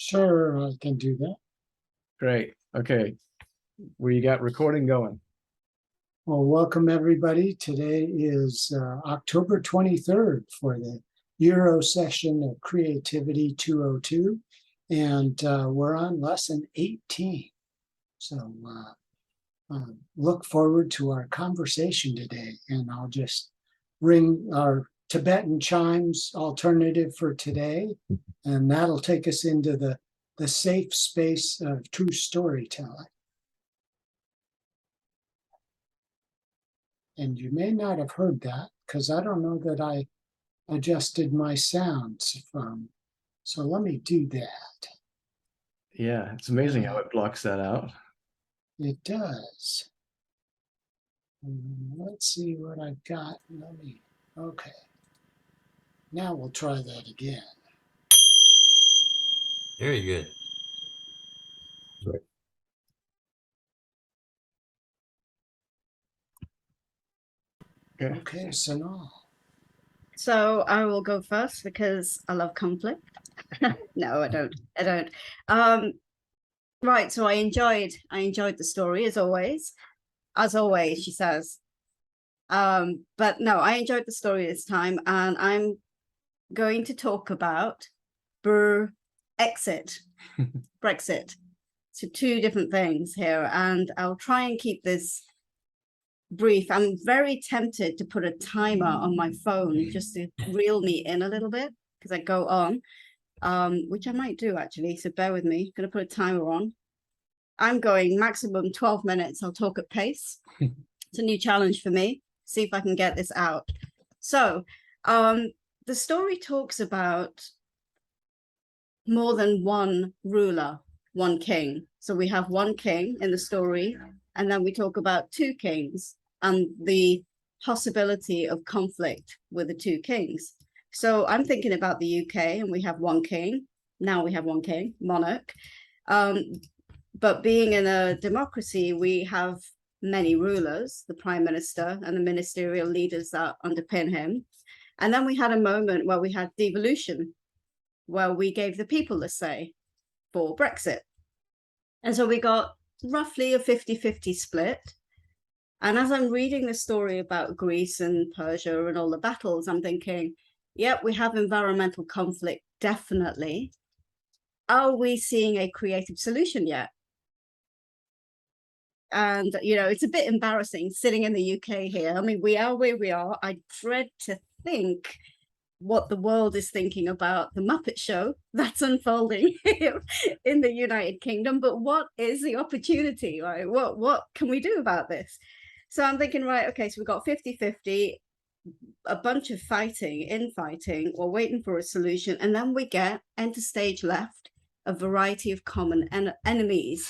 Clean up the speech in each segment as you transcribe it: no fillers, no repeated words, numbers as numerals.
Sure, I can do that. Great. Okay. We got recording going. Well, welcome everybody. Today is October 23rd for the Euro session of Creativity 202, and we're on lesson 18. So look forward to our conversation today, and I'll just ring our Tibetan chimes alternative for today, and that'll take us into the safe space of true storytelling. And you may not have heard that because I don't know that I adjusted my sounds from. So let me do that. Yeah, it's amazing how it blocks that out. It does. Let's see what I've got. Okay. Now we'll try that again. Very good. Right. Okay, Sanal. So I will go first because I love conflict. No, I don't. Right, so I enjoyed the story as always. As always, she says. But no, I enjoyed the story this time, and I'm going to talk about Brexit. So two different things here, and I'll try and keep this brief. I'm very tempted to put a timer on my phone just to reel me in a little bit because I go on, which I might do actually. So bear with me. I'm going to put a timer on. I'm going maximum 12 minutes. I'll talk at pace. It's a new challenge for me. See if I can get this out. So the story talks about more than one ruler, one king. So we have one king in the story, and then we talk about two kings and the possibility of conflict with the two kings. So I'm thinking about the UK, and we have one king. Now we have one king, monarch. But being in a democracy, we have many rulers, the prime minister and the ministerial leaders that underpin him. And then we had a moment where we had devolution, where we gave the people the say for Brexit. And so we got roughly a 50-50 split. And as I'm reading the story about Greece and Persia and all the battles, I'm thinking, yep, we have environmental conflict, definitely. Are we seeing a creative solution yet? And, you know, it's a bit embarrassing sitting in the UK here. I mean, we are where we are. I dread to think what the world is thinking about the Muppet Show that's unfolding in the United Kingdom. But what is the opportunity, right? What can we do about this? So I'm thinking, right, okay, so we've got 50-50, a bunch of infighting, or waiting for a solution. And then we get, enter stage left, a variety of common enemies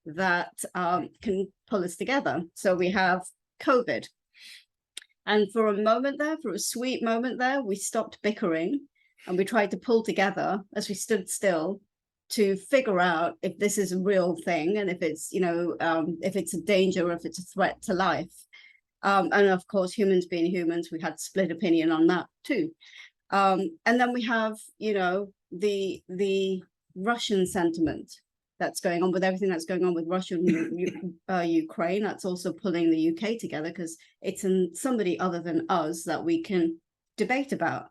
that can pull us together. So we have COVID. And for a moment there, for a sweet moment there, we stopped bickering and we tried to pull together as we stood still to figure out if this is a real thing and if it's, you know, if it's a danger or if it's a threat to life. And of course, humans being humans, we had split opinion on that too. And then we have, you know, the Russian sentiment that's going on with everything that's going on with Russia and Ukraine. That's also pulling the UK together because it's somebody other than us that we can debate about.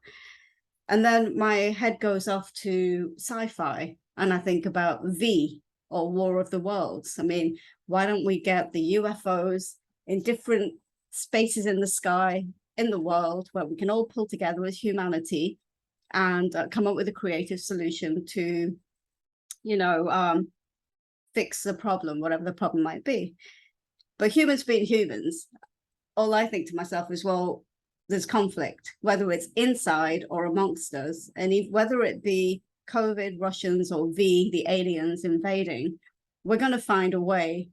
And then my head goes off to sci-fi and I think about V, or War of the Worlds. I mean, why don't we get the UFOs in different spaces in the sky, in the world, where we can all pull together as humanity and come up with a creative solution to, you know, fix the problem, whatever the problem might be. But humans being humans, all I think to myself is, well, there's conflict, whether it's inside or amongst us. And whether it be COVID, Russians, or V, the aliens invading, we're going to find a way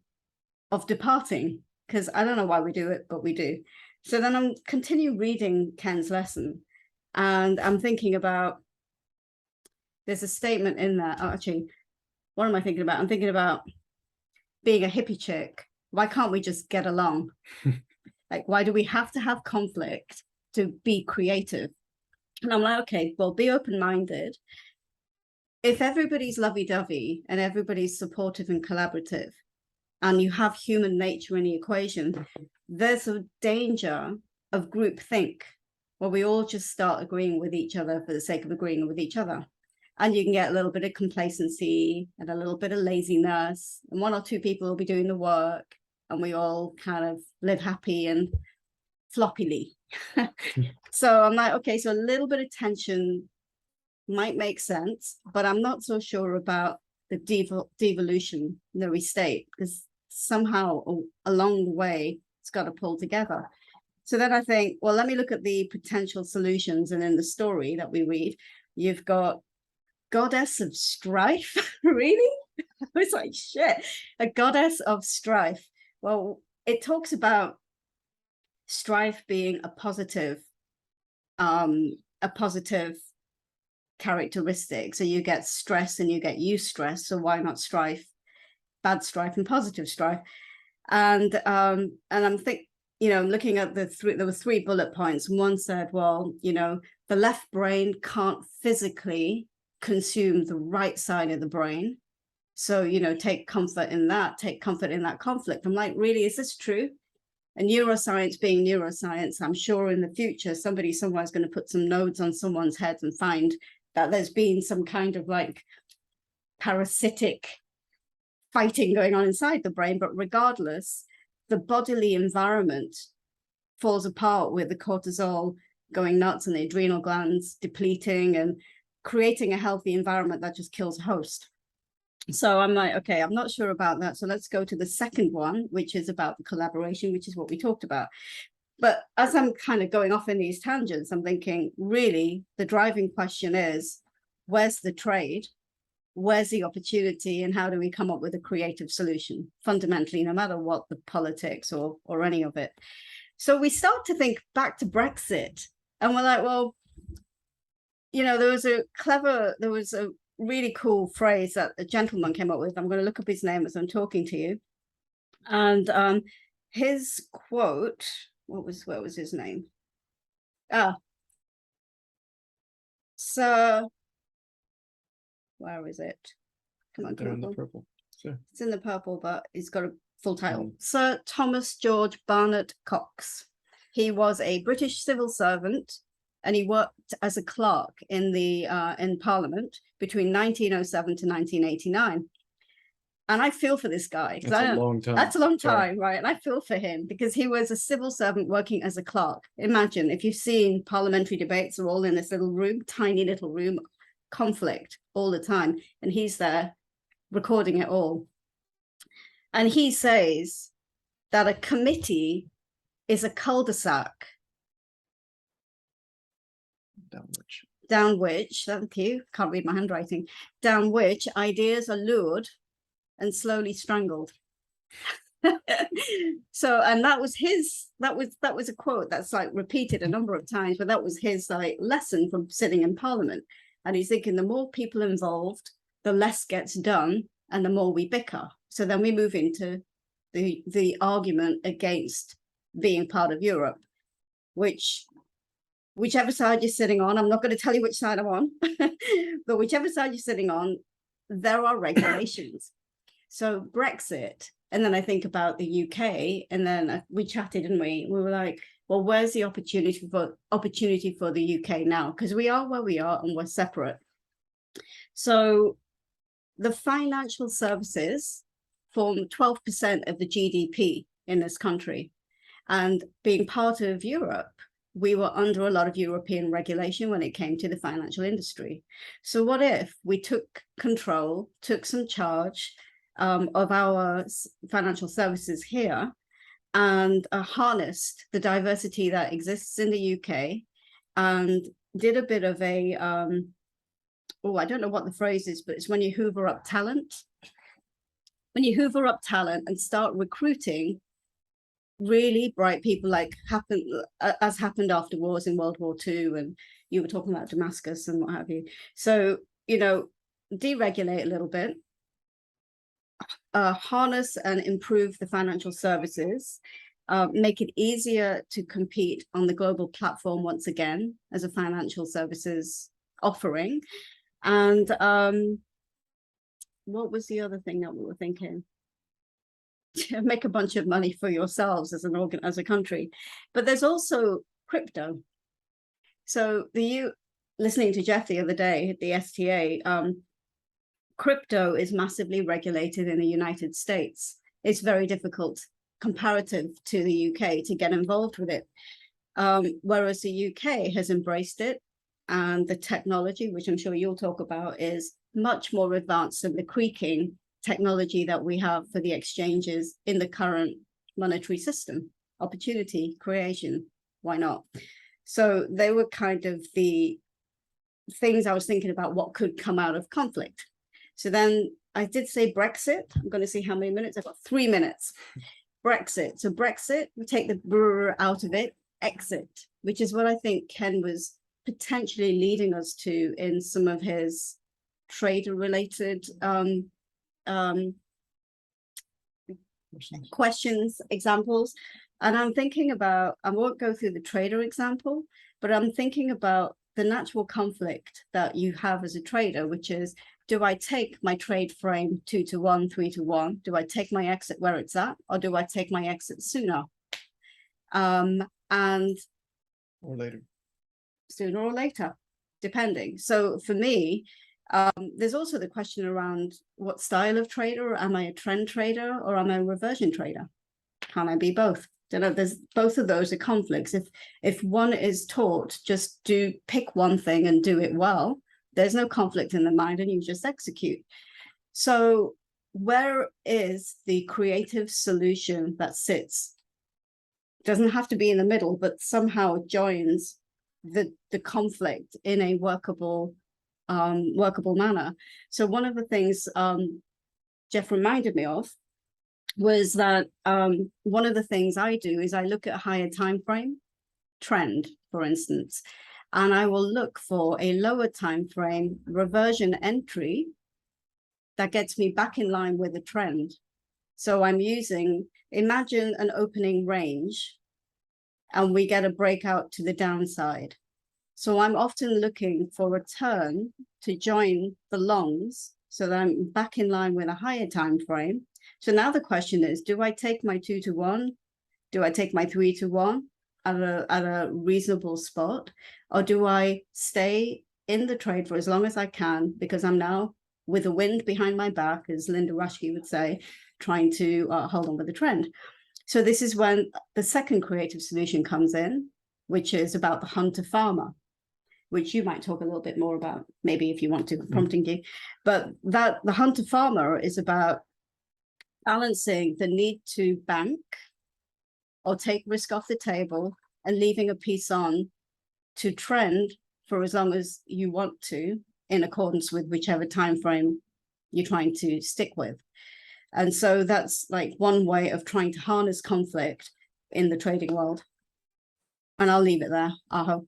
of departing, because I don't know why we do it, but we do. So then I'm continue reading Ken's lesson, and I'm thinking about, there's a statement in there. Oh, actually, what am I thinking about? I'm thinking about being a hippie chick. Why can't we just get along? Like, why do we have to have conflict to be creative? And I'm like, okay, well, be open-minded. if everybody's lovey-dovey and everybody's supportive and collaborative, and you have human nature in the equation, there's a danger of groupthink, where we all just start agreeing with each other for the sake of agreeing with each other. And you can get a little bit of complacency and a little bit of laziness, and one or two people will be doing the work, and we all kind of live happy and floppily. So I'm like, okay, so a little bit of tension might make sense, but I'm not so sure about the devolutionary state, because somehow along the way it's got to pull together. So then I think, well, let me look at the potential solutions. And in the story that we read, you've got goddess of strife. Really? I was like, shit, a goddess of strife. Well, it talks about strife being a positive characteristic. So you get stress and you get eustress. So why not strife, bad strife and positive strife? And I'm looking at there were 3 bullet points. One said, well, the left brain can't physically consume the right side of the brain. So, take comfort in that conflict. I'm like, really, is this true? And neuroscience being neuroscience, I'm sure in the future, somebody somewhere is going to put some nodes on someone's head and find that there's been some kind of like parasitic fighting going on inside the brain. But regardless, the bodily environment falls apart with the cortisol going nuts and the adrenal glands depleting and creating a healthy environment that just kills a host. So I'm like, okay, I'm not sure about that. So let's go to the second one, which is about the collaboration, which is what we talked about. But as I'm kind of going off in these tangents, I'm thinking, really, the driving question is, where's the trade? Where's the opportunity? And how do we come up with a creative solution, fundamentally, no matter what the politics or any of it? So we start to think back to Brexit, and we're like, well, there was a really cool phrase that a gentleman came up with. I'm going to look up his name as I'm talking to you. And his quote, what was his name? Sir, where is it? Come on, They're in the purple. Sure. It's in the purple, but he's got a full title. Sir Thomas George Barnett Cox. He was a British civil servant, and he worked as a clerk in Parliament between 1907 to 1989. And I feel for this guy. That's a long time. That's a long time, right? And I feel for him because he was a civil servant working as a clerk. Imagine if you've seen parliamentary debates, they're all in this little room, tiny little room, conflict all the time. And he's there recording it all. And he says that a committee is a cul-de-sac down which, thank you, can't read my handwriting, down which ideas are lured and slowly strangled. So, and that was a quote that's like repeated a number of times, but that was his like lesson from sitting in Parliament. And he's thinking the more people involved, the less gets done and the more we bicker. So then we move into the argument against being part of Europe, whichever side you're sitting on, I'm not going to tell you which side I'm on, but whichever side you're sitting on, there are regulations. So Brexit, and then I think about the UK, and then we chatted, didn't we? We were like, well, where's the opportunity for the UK now? Because we are where we are and we're separate. So the financial services form 12% of the GDP in this country. And being part of Europe, we were under a lot of European regulation when it came to the financial industry. So what if we took control, took some charge of our financial services here and harnessed the diversity that exists in the UK and did a bit of a, I don't know what the phrase is, but it's when you hoover up talent. When you hoover up talent and start recruiting really bright people, like as happened after wars in World War II, and you were talking about Damascus and what have you. So, deregulate a little bit, harness and improve the financial services, make it easier to compete on the global platform once again as a financial services offering, And what was the other thing that we were thinking? Make a bunch of money for yourselves as as a country. But there's also crypto. So listening to Jeff the other day at the STA, crypto is massively regulated in the United States. It's very difficult comparative to the UK to get involved with it. Whereas the UK has embraced it, and the technology, which I'm sure you'll talk about, is much more advanced than the creaking technology that we have for the exchanges in the current monetary system. Opportunity creation, why not? So they were kind of the things I was thinking about what could come out of conflict. So then I did say Brexit. I'm going to see how many minutes. I've got 3 minutes. Brexit. So Brexit, we take the brr out of it, exit, which is what I think Ken was potentially leading us to in some of his trader-related questions, examples. And I'm thinking about, I won't go through the trader example, but I'm thinking about the natural conflict that you have as a trader, which is, do I take my trade frame 2 to 1, 3 to 1? Do I take my exit where it's at, or do I take my exit sooner? And or later. Sooner or later, depending. So for me, there's also the question around what style of trader. Am I a trend trader or am I a reversion trader? Can I be both? You know, there's both of those are conflicts. If one is taught just do pick one thing and do it well, there's no conflict in the mind and you just execute. So where is the creative solution that sits? Doesn't have to be in the middle, but somehow joins the conflict in a workable manner. So one of the things Jeff reminded me of was that one of the things I do is I look at a higher time frame trend, for instance, and I will look for a lower time frame reversion entry that gets me back in line with the trend. So I'm using, imagine an opening range and we get a breakout to the downside. So I'm often looking for a turn to join the longs so that I'm back in line with a higher time frame. So now the question is, do I take my 2 to 1? Do I take my 3 to 1 at a reasonable spot? Or do I stay in the trade for as long as I can, because I'm now with the wind behind my back, as Linda Rushke would say, trying to hold on with the trend. So this is when the second creative solution comes in, which is about the hunter farmer, which you might talk a little bit more about, maybe if you want to, prompting you. But that the hunter farmer is about balancing the need to bank or take risk off the table and leaving a piece on to trend for as long as you want to, in accordance with whichever time frame you're trying to stick with. And so that's like one way of trying to harness conflict in the trading world. And I'll leave it there. Aho.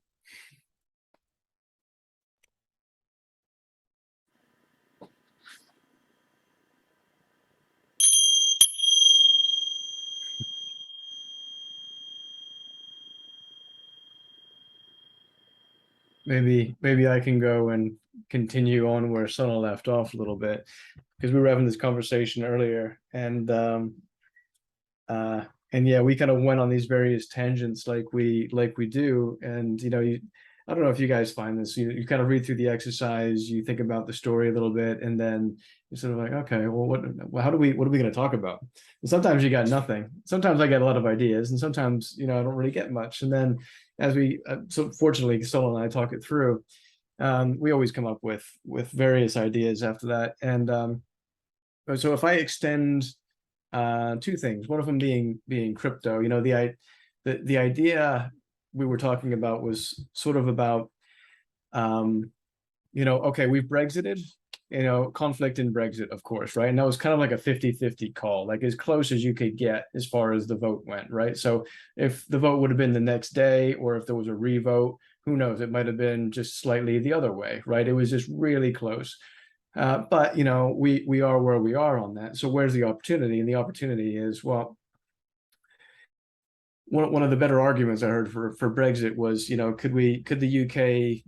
Maybe I can go and continue on where Sona left off a little bit, because we were having this conversation earlier, and yeah, we kind of went on these various tangents like we do. And I don't know if you guys find this, you kind of read through the exercise, you think about the story a little bit, and then you're sort of like, okay, well, what are we going to talk about? And sometimes you got nothing. Sometimes I get a lot of ideas, and sometimes I don't really get much. And then as we so fortunately Sol and I talk it through, we always come up with various ideas after that. And so if I extend two things, one of them being crypto, the idea we were talking about was sort of about okay, we've Brexited, conflict in Brexit, of course, right? And that was kind of like a 50-50 call, like as close as you could get as far as the vote went, right? So if the vote would have been the next day, or if there was a revote, who knows, it might have been just slightly the other way, right? It was just really close. But we are where we are on that. So where's the opportunity? And the opportunity is, well, one of the better arguments I heard for Brexit was, could the UK,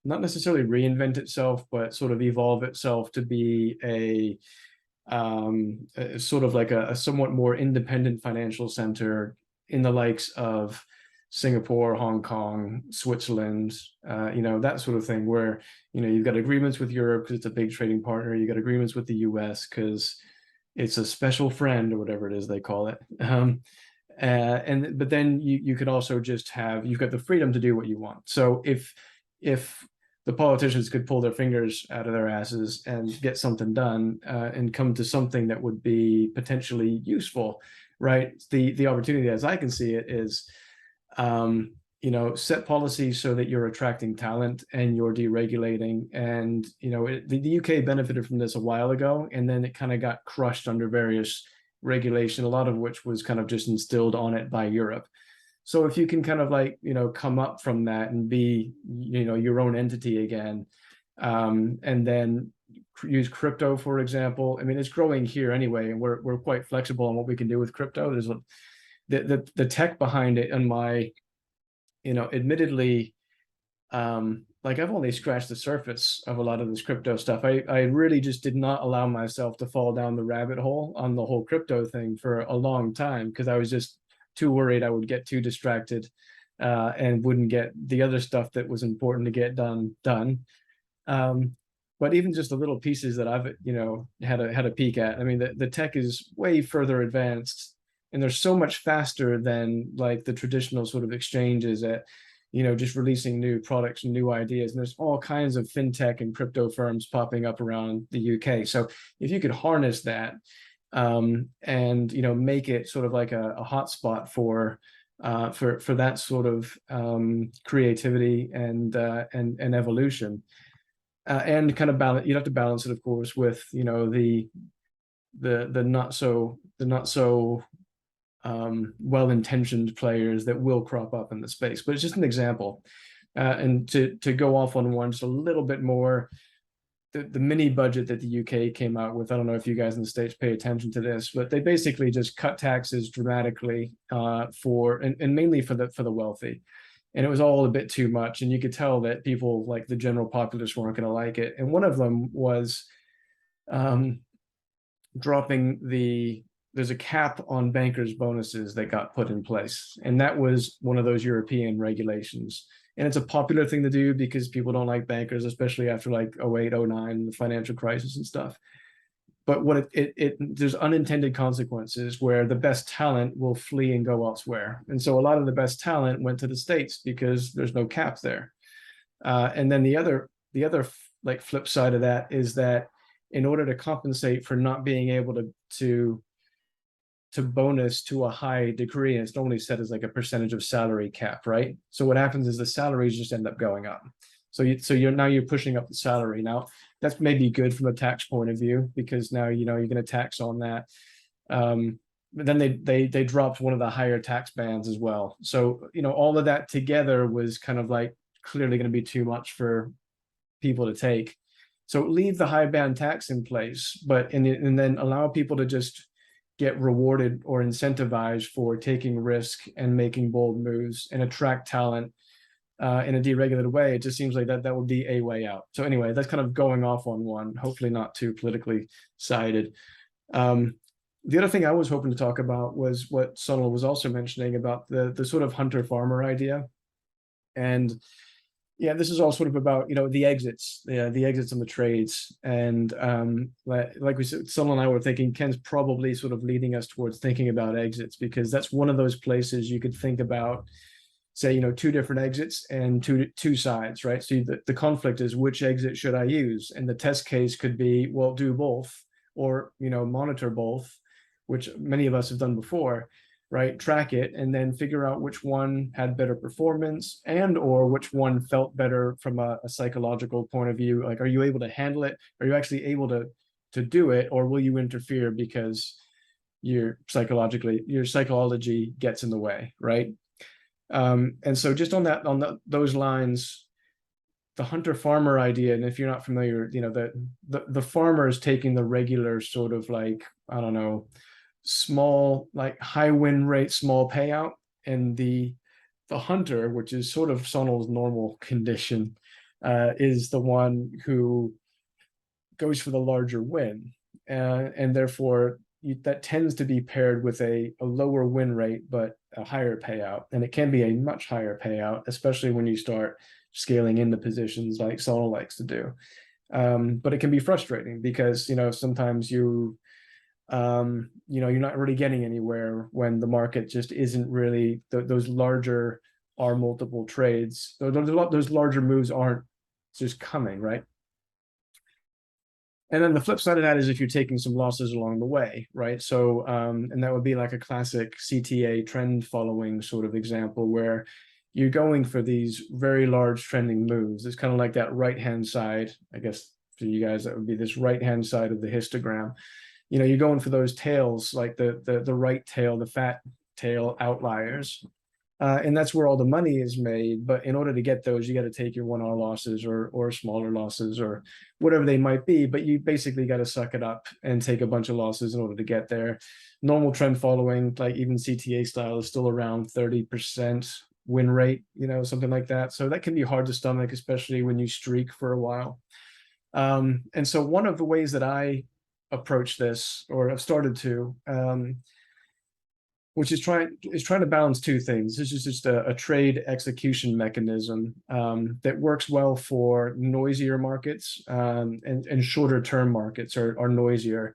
not necessarily reinvent itself, but sort of evolve itself to be a sort of like a somewhat more independent financial center in the likes of Singapore, Hong Kong, Switzerland, that sort of thing, where, you've got agreements with Europe because it's a big trading partner. You got agreements with the US because it's a special friend, or whatever it is they call it. But then you could also just you've got the freedom to do what you want. So if the politicians could pull their fingers out of their asses and get something done, and come to something that would be potentially useful, right? The opportunity, as I can see it, is set policies so that you're attracting talent and you're deregulating. And the UK benefited from this a while ago, and then it kind of got crushed under various regulation, a lot of which was kind of just instilled on it by Europe. So if you can kind of come up from that and be your own entity again, and then use crypto, for example. I mean, it's growing here anyway, and we're quite flexible on what we can do with crypto. There's the tech behind it, and my admittedly, I've only scratched the surface of a lot of this crypto stuff. I really just did not allow myself to fall down the rabbit hole on the whole crypto thing for a long time, because I was just too worried I would get too distracted, and wouldn't get the other stuff that was important to get done. But even just the little pieces that I've had a peek at, I mean, the tech is way further advanced, and they're so much faster than like the traditional sort of exchanges at just releasing new products and new ideas. And there's all kinds of fintech and crypto firms popping up around the UK. So if you could harness that, and make it sort of like a hotspot for that sort of creativity and evolution, and kind of balance. You'd have to balance it, of course, with the not so well-intentioned players that will crop up in the space. But it's just an example, and to go off on one just a little bit more. The mini budget that the UK came out with, I don't know if you guys in the States pay attention to this, but they basically just cut taxes dramatically, and mainly for the wealthy. And it was all a bit too much. And you could tell that people like the general populace weren't going to like it. And one of them was there's a cap on bankers' bonuses that got put in place. And that was one of those European regulations. And it's a popular thing to do because people don't like bankers, especially after like 08, 09, the financial crisis and stuff. But what there's unintended consequences where the best talent will flee and go elsewhere. And so a lot of the best talent went to the States because there's no cap there. And then the other like flip side of that is that in order to compensate for not being able to bonus to a high degree, and it's normally set as like a percentage of salary cap, right? So what happens is the salaries just end up going up. So you're pushing up the salary. Now that's maybe good from a tax point of view, because now you're going to tax on that. But then they dropped one of the higher tax bands as well. So all of that together was kind of like clearly going to be too much for people to take. So leave the high band tax in place, but and then allow people to just get rewarded or incentivized for taking risk and making bold moves and attract talent in a deregulated way. It just seems like that would be a way out. So anyway, that's kind of going off on one, hopefully not too politically sided. The other thing I was hoping to talk about was what Sonal was also mentioning about the sort of hunter-farmer idea. And yeah, this is all sort of about the exits and the trades. And like we said, Sonal and I were thinking, Ken's probably sort of leading us towards thinking about exits, because that's one of those places you could think about, say, two different exits and two sides, right? So the conflict is, which exit should I use? And the test case could be, well, do both, or monitor both, which many of us have done before, right? Track it and then figure out which one had better performance, and or which one felt better from a psychological point of view. Like, are you able to handle it? Are you actually able to do it, or will you interfere because your psychology gets in the way, right? And so just on those lines, the hunter-farmer idea, and if you're not familiar, the farmer is taking the regular sort of like, I don't know, small, like high win rate, small payout, and the hunter, which is sort of Sonal's normal condition, is the one who goes for the larger win, and therefore that tends to be paired with a lower win rate but a higher payout, and it can be a much higher payout, especially when you start scaling into positions like Sona likes to do. But it can be frustrating because sometimes you're not really getting anywhere when the market just isn't really those larger R multiple trades. Those larger moves aren't just coming, right? And then the flip side of that is if you're taking some losses along the way, right? So, and that would be like a classic CTA trend following sort of example where you're going for these very large trending moves. It's kind of like that right-hand side, I guess for you guys, that would be this right-hand side of the histogram. You're going for those tails, like the right tail, the fat tail outliers. And that's where all the money is made. But in order to get those, you got to take your 1R losses or smaller losses or whatever they might be. But you basically got to suck it up and take a bunch of losses in order to get there. Normal trend following, like even CTA style, is still around 30% win rate, something like that. So that can be hard to stomach, especially when you streak for a while. And so one of the ways that I approach this, or have started to, which is trying to balance two things. This is just a trade execution mechanism that works well for noisier markets, and shorter term markets are noisier.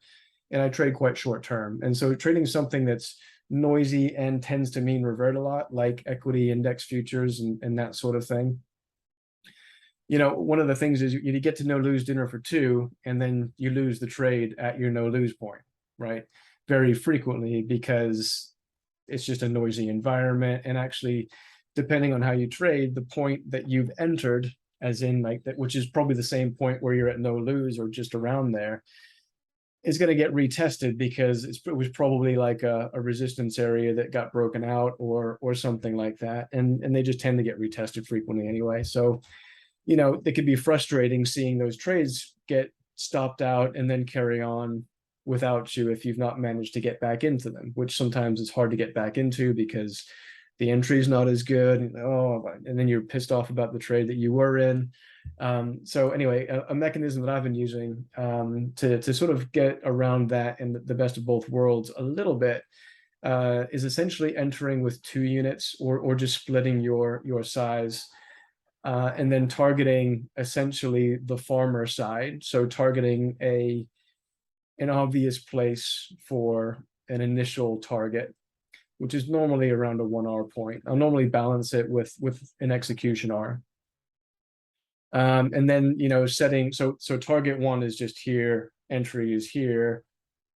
And I trade quite short term. And so trading something that's noisy and tends to mean revert a lot, like equity index futures and that sort of thing. One of the things is you get to no lose dinner for two, and then you lose the trade at your no lose point, right? Very frequently, because it's just a noisy environment. And actually, depending on how you trade, the point that you've entered, as in like that, which is probably the same point where you're at no lose or just around there, is going to get retested because it was probably like a resistance area that got broken out or something like that. And they just tend to get retested frequently anyway. So, it could be frustrating seeing those trades get stopped out and then carry on without you if you've not managed to get back into them, which sometimes it's hard to get back into because the entry is not as good. And then you're pissed off about the trade that you were in. So anyway, a mechanism that I've been using to sort of get around that and the best of both worlds a little bit is essentially entering with 2 units or just splitting your size. And then targeting essentially the farmer side. So targeting an obvious place for an initial target, which is normally around a 1R point. I'll normally balance it with an execution R. And then, setting, so target 1 is just here, entry is here,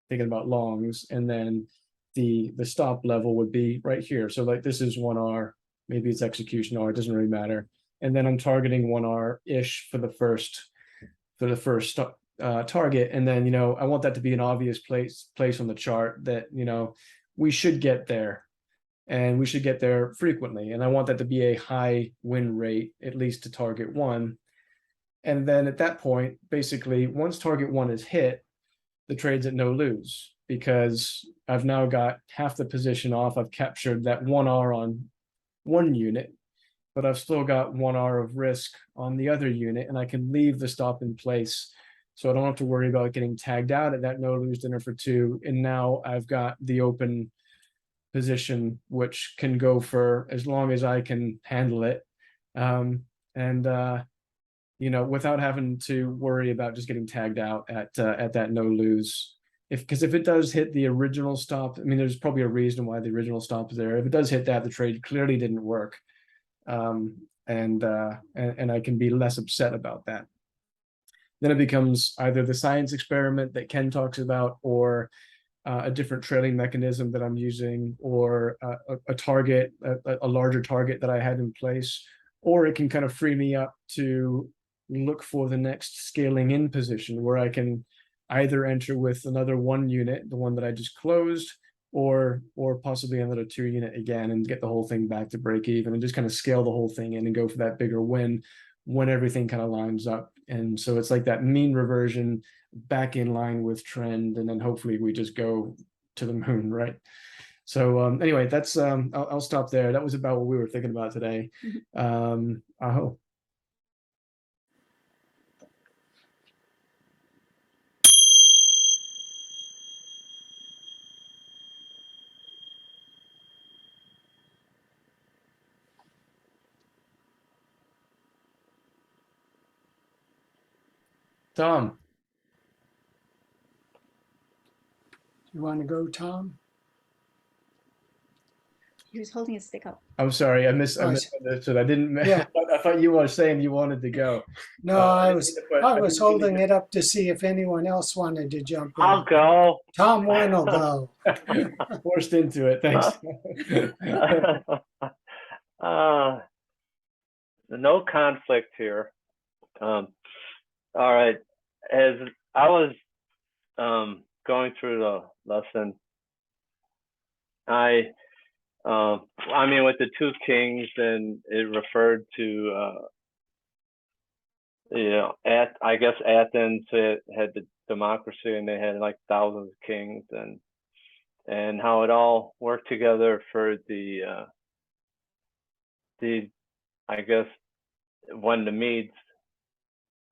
thinking about longs, and then the stop level would be right here. So like this is 1R, maybe it's execution R, it doesn't really matter. And then I'm targeting 1R-ish for the first target. And then, I want that to be an obvious place on the chart that, we should get there, and we should get there frequently. And I want that to be a high win rate, at least to target 1. And then at that point, basically, once target 1 is hit, the trade's at no lose because I've now got half the position off. I've captured that 1R on 1 unit, but I've still got 1R of risk on the other unit, and I can leave the stop in place. So I don't have to worry about getting tagged out at that no lose dinner for 2. And now I've got the open position, which can go for as long as I can handle it. Without having to worry about just getting tagged out at that no lose. Because if it does hit the original stop, I mean, there's probably a reason why the original stop is there. If it does hit that, the trade clearly didn't work. And I can be less upset about that. Then it becomes either the science experiment that Ken talks about, or a different trailing mechanism that I'm using, or a target, a larger target that I had in place, or it can kind of free me up to look for the next scaling in position where I can either enter with another 1 unit, the one that I just closed, or possibly another 2 unit again, and get the whole thing back to break even and just kind of scale the whole thing in and go for that bigger win when everything kind of lines up. And so it's like that mean reversion back in line with trend, and then hopefully we just go to the moon, right? So anyway, that's I'll stop there. That was about what we were thinking about today. I hope. Tom. You want to go, Tom? He was holding his stick up. I'm sorry, I Oh, misunderstood. I didn't. Yeah. I thought you were saying you wanted to go. No, I I didn't was mean to put- I I was didn't mean to holding it up to see if anyone else wanted to jump I'll in. go. Tom one will go. Forced into it. Thanks. No conflict here. All right. As I was going through the lesson, I mean, with the two kings, and it referred to I guess Athens had the democracy, and they had like thousands of kings, and how it all worked together for the I guess when the Medes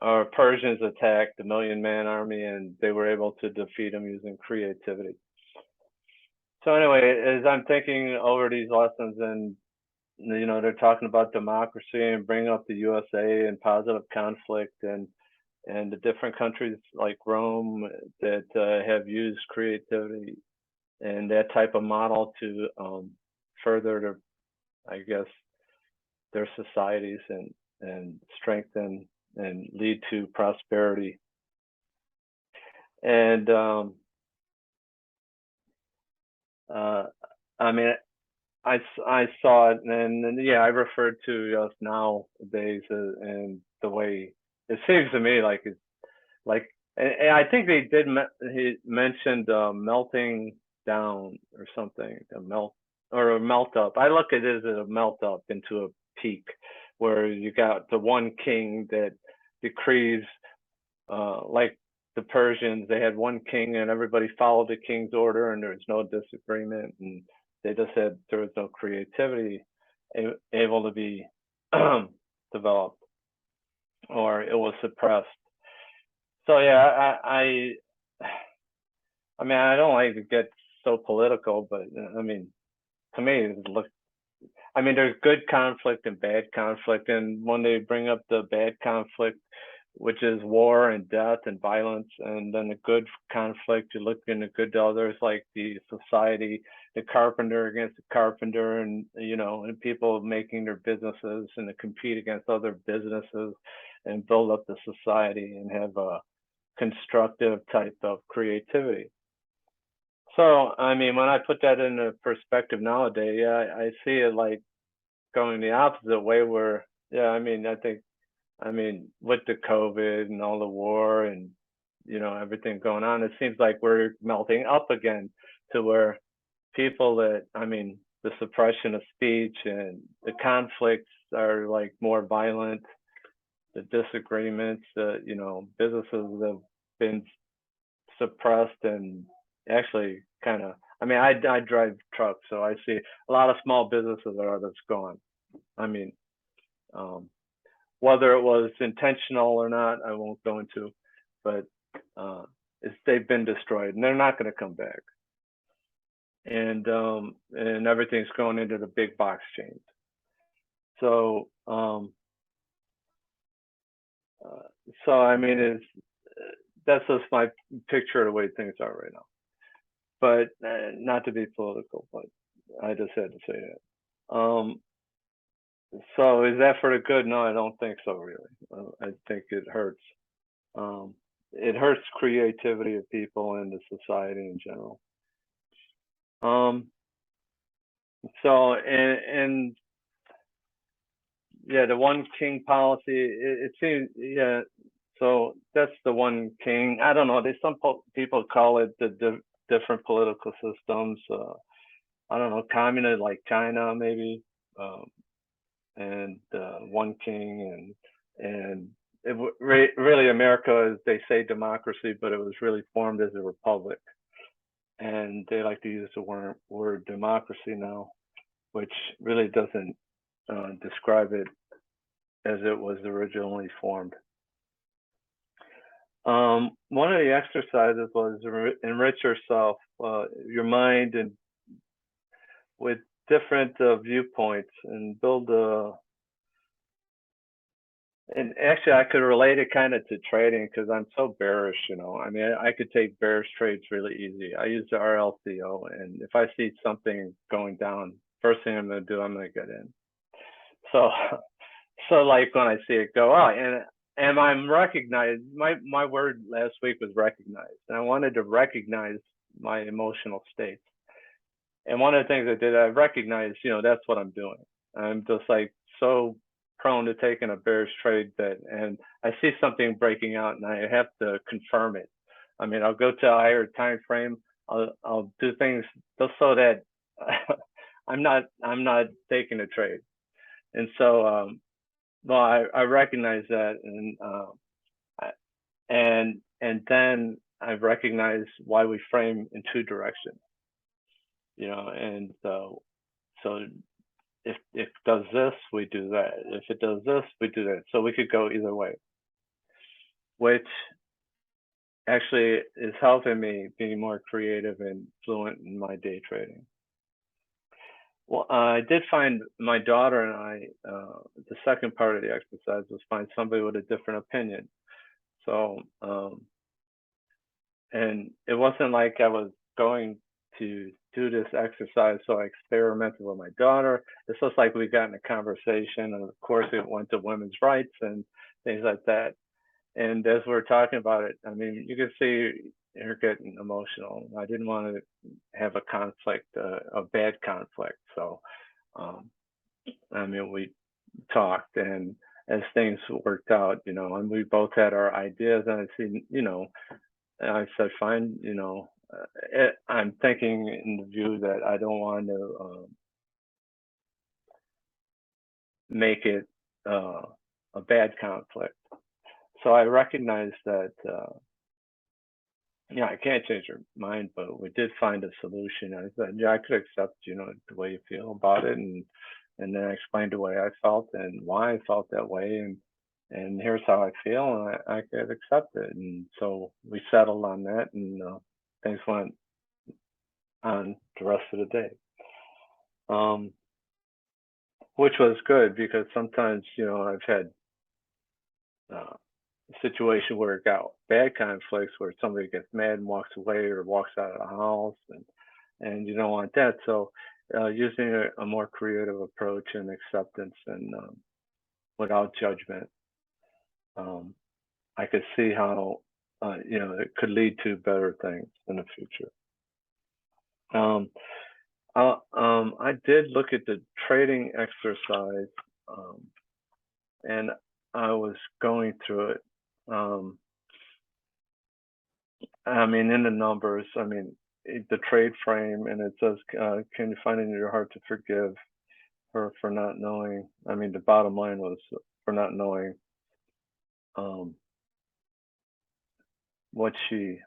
or Persians attacked the million-man army, and they were able to defeat them using creativity. So anyway, as I'm thinking over these lessons, and they're talking about democracy and bringing up the USA and positive conflict, and the different countries like Rome that have used creativity and that type of model to further their, I guess, their societies and strengthen and lead to prosperity. And I mean, I saw it, and yeah, I referred to us nowadays and the way it seems to me like it's like, and I think they did. He mentioned melting down or something, a melt or a melt up. I look at it as a melt up into a peak, where you got the one king that decrees, like the Persians, they had one king and everybody followed the king's order, and there was no disagreement, and they just said there was no creativity able to be developed, or it was suppressed. So yeah, I mean, I don't like to get so political, but I mean, to me, I mean, there's good conflict and bad conflict, and when they bring up the bad conflict, which is war and death and violence, and then the good conflict, you look in the good to others, like the society, the carpenter against the carpenter, and and people making their businesses and to compete against other businesses and build up the society and have a constructive type of creativity. So, I mean, when I put that into perspective nowadays, yeah, I see it like going the opposite way, where, yeah, I mean, I mean, with the COVID and all the war and, everything going on, it seems like we're melting up again to where people that, I mean, the suppression of speech and the conflicts are like more violent, the disagreements, businesses have been suppressed, and actually kind of, I mean, I drive trucks, so I see a lot of small businesses that's gone. I mean, whether it was intentional or not, I won't go into, but they've been destroyed, and they're not going to come back. And everything's going into the big box chains. So I mean, that's just my picture of the way things are right now. But not to be political, but I just had to say that. So is that for the good? No, I don't think so, really. I think it hurts. It hurts creativity of people and the society in general. So, and yeah, the one king policy, it seems, yeah, so that's the one king. I don't know, some people call it the different political systems. I don't know, communist like China maybe, and one king, and it really America is, they say democracy, but it was really formed as a republic, and they like to use the word democracy now, which really doesn't describe it as it was originally formed. One of the exercises was enrich yourself, your mind, and with different viewpoints, and build And actually, I could relate it kind of to trading because I'm so bearish, you know. I mean, I could take bearish trades really easy. I use the RLCO, and if I see something going down, first thing I'm going to do, I'm going to get in. So, so like when I see it go out, and I'm recognized. My word last week was recognized, and I wanted to recognize my emotional states. And one of the things I did, I recognized, you know, that's what I'm doing. I'm just like so prone to taking a bearish trade that, and I see something breaking out and I have to confirm it. I mean, I'll go to a higher time frame. I'll do things just so that I'm not taking a trade. And so, well, I recognize that, and then I recognize why we frame in two directions, you know, and so if it does this, we do that. If it does this, we do that. So we could go either way, which actually is helping me be more creative and fluent in my day trading. Well, I did find my daughter and I, the second part of the exercise was find somebody with a different opinion. So, and it wasn't like I was going to do this exercise, so I experimented with my daughter. It's just like we got in a conversation, and of course it went to women's rights and things like that. And as we're talking about it, I mean, you can see her getting emotional. I didn't want to have a conflict, a bad conflict. So, I mean, we talked, and as things worked out, you know, and we both had our ideas, and I see, you know, and I said, fine, you know, I'm thinking in the view that I don't want to make it a bad conflict. So I recognize that, yeah, I can't change her mind, but we did find a solution. I said, yeah, I could accept, you know, the way you feel about it, and then I explained the way I felt and why I felt that way, and here's how I feel, and I could accept it. And so we settled on that, and things went on the rest of the day, which was good because sometimes, you know, I've had a situation where it got bad conflicts where somebody gets mad and walks away or walks out of the house, and you don't want that. So using a more creative approach and acceptance and without judgment, I could see how you know, it could lead to better things in the future. I did look at the trading exercise, and I was going through it. I mean, in the numbers, I mean, the trade frame, and it says, can you find it in your heart to forgive her for not knowing? I mean, the bottom line was for not knowing what she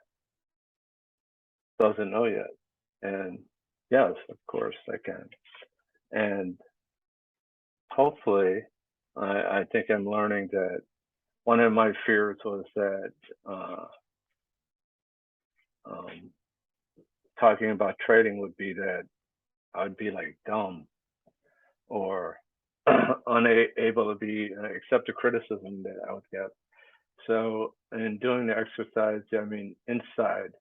doesn't know yet. And yes, of course I can. And hopefully, I think I'm learning that one of my fears was that talking about trading would be that I'd be like dumb or unable to be accept the criticism that I would get. So in doing the exercise, I mean, inside,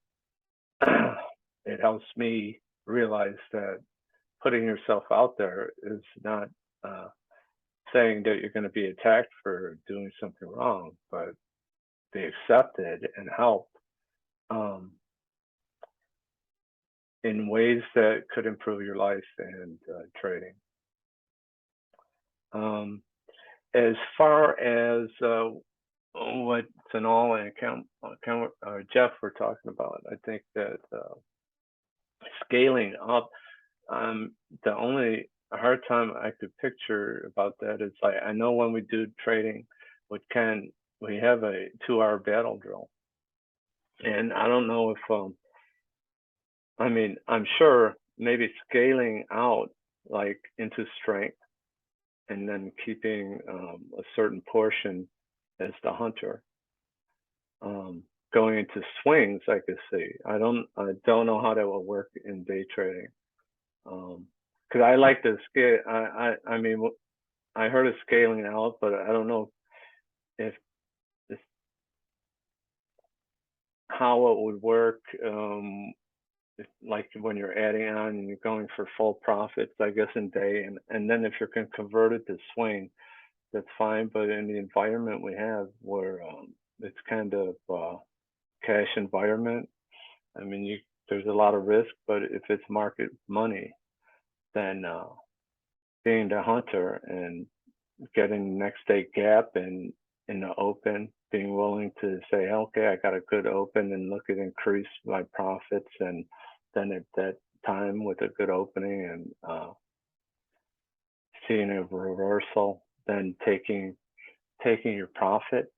it helps me realize that putting yourself out there is not saying that you're going to be attacked for doing something wrong, but be accepted and help in ways that could improve your life and trading. As far as what Tanal and Jeff were talking about, I think that scaling up, the only hard time I could picture about that is like, I know when we do trading with Ken, we have a 2-hour battle drill. And I don't know if, I mean, I'm sure maybe scaling out like into strength and then keeping a certain portion as the hunter. Going into swings, I could see. I don't know how that will work in day trading. Because I like to scale. I mean, I heard of scaling out, but I don't know if this, how it would work, like when you're adding on and you're going for full profits, I guess, in day, and then if you can convert it to swing, that's fine. But in the environment we have, where it's kind of cash environment, I mean, there's a lot of risk. But if it's market money, then being the hunter and getting next day gap in the open, being willing to say, okay, I got a good open, and look at increase my profits, and then at that time with a good opening and seeing a reversal, then taking your profit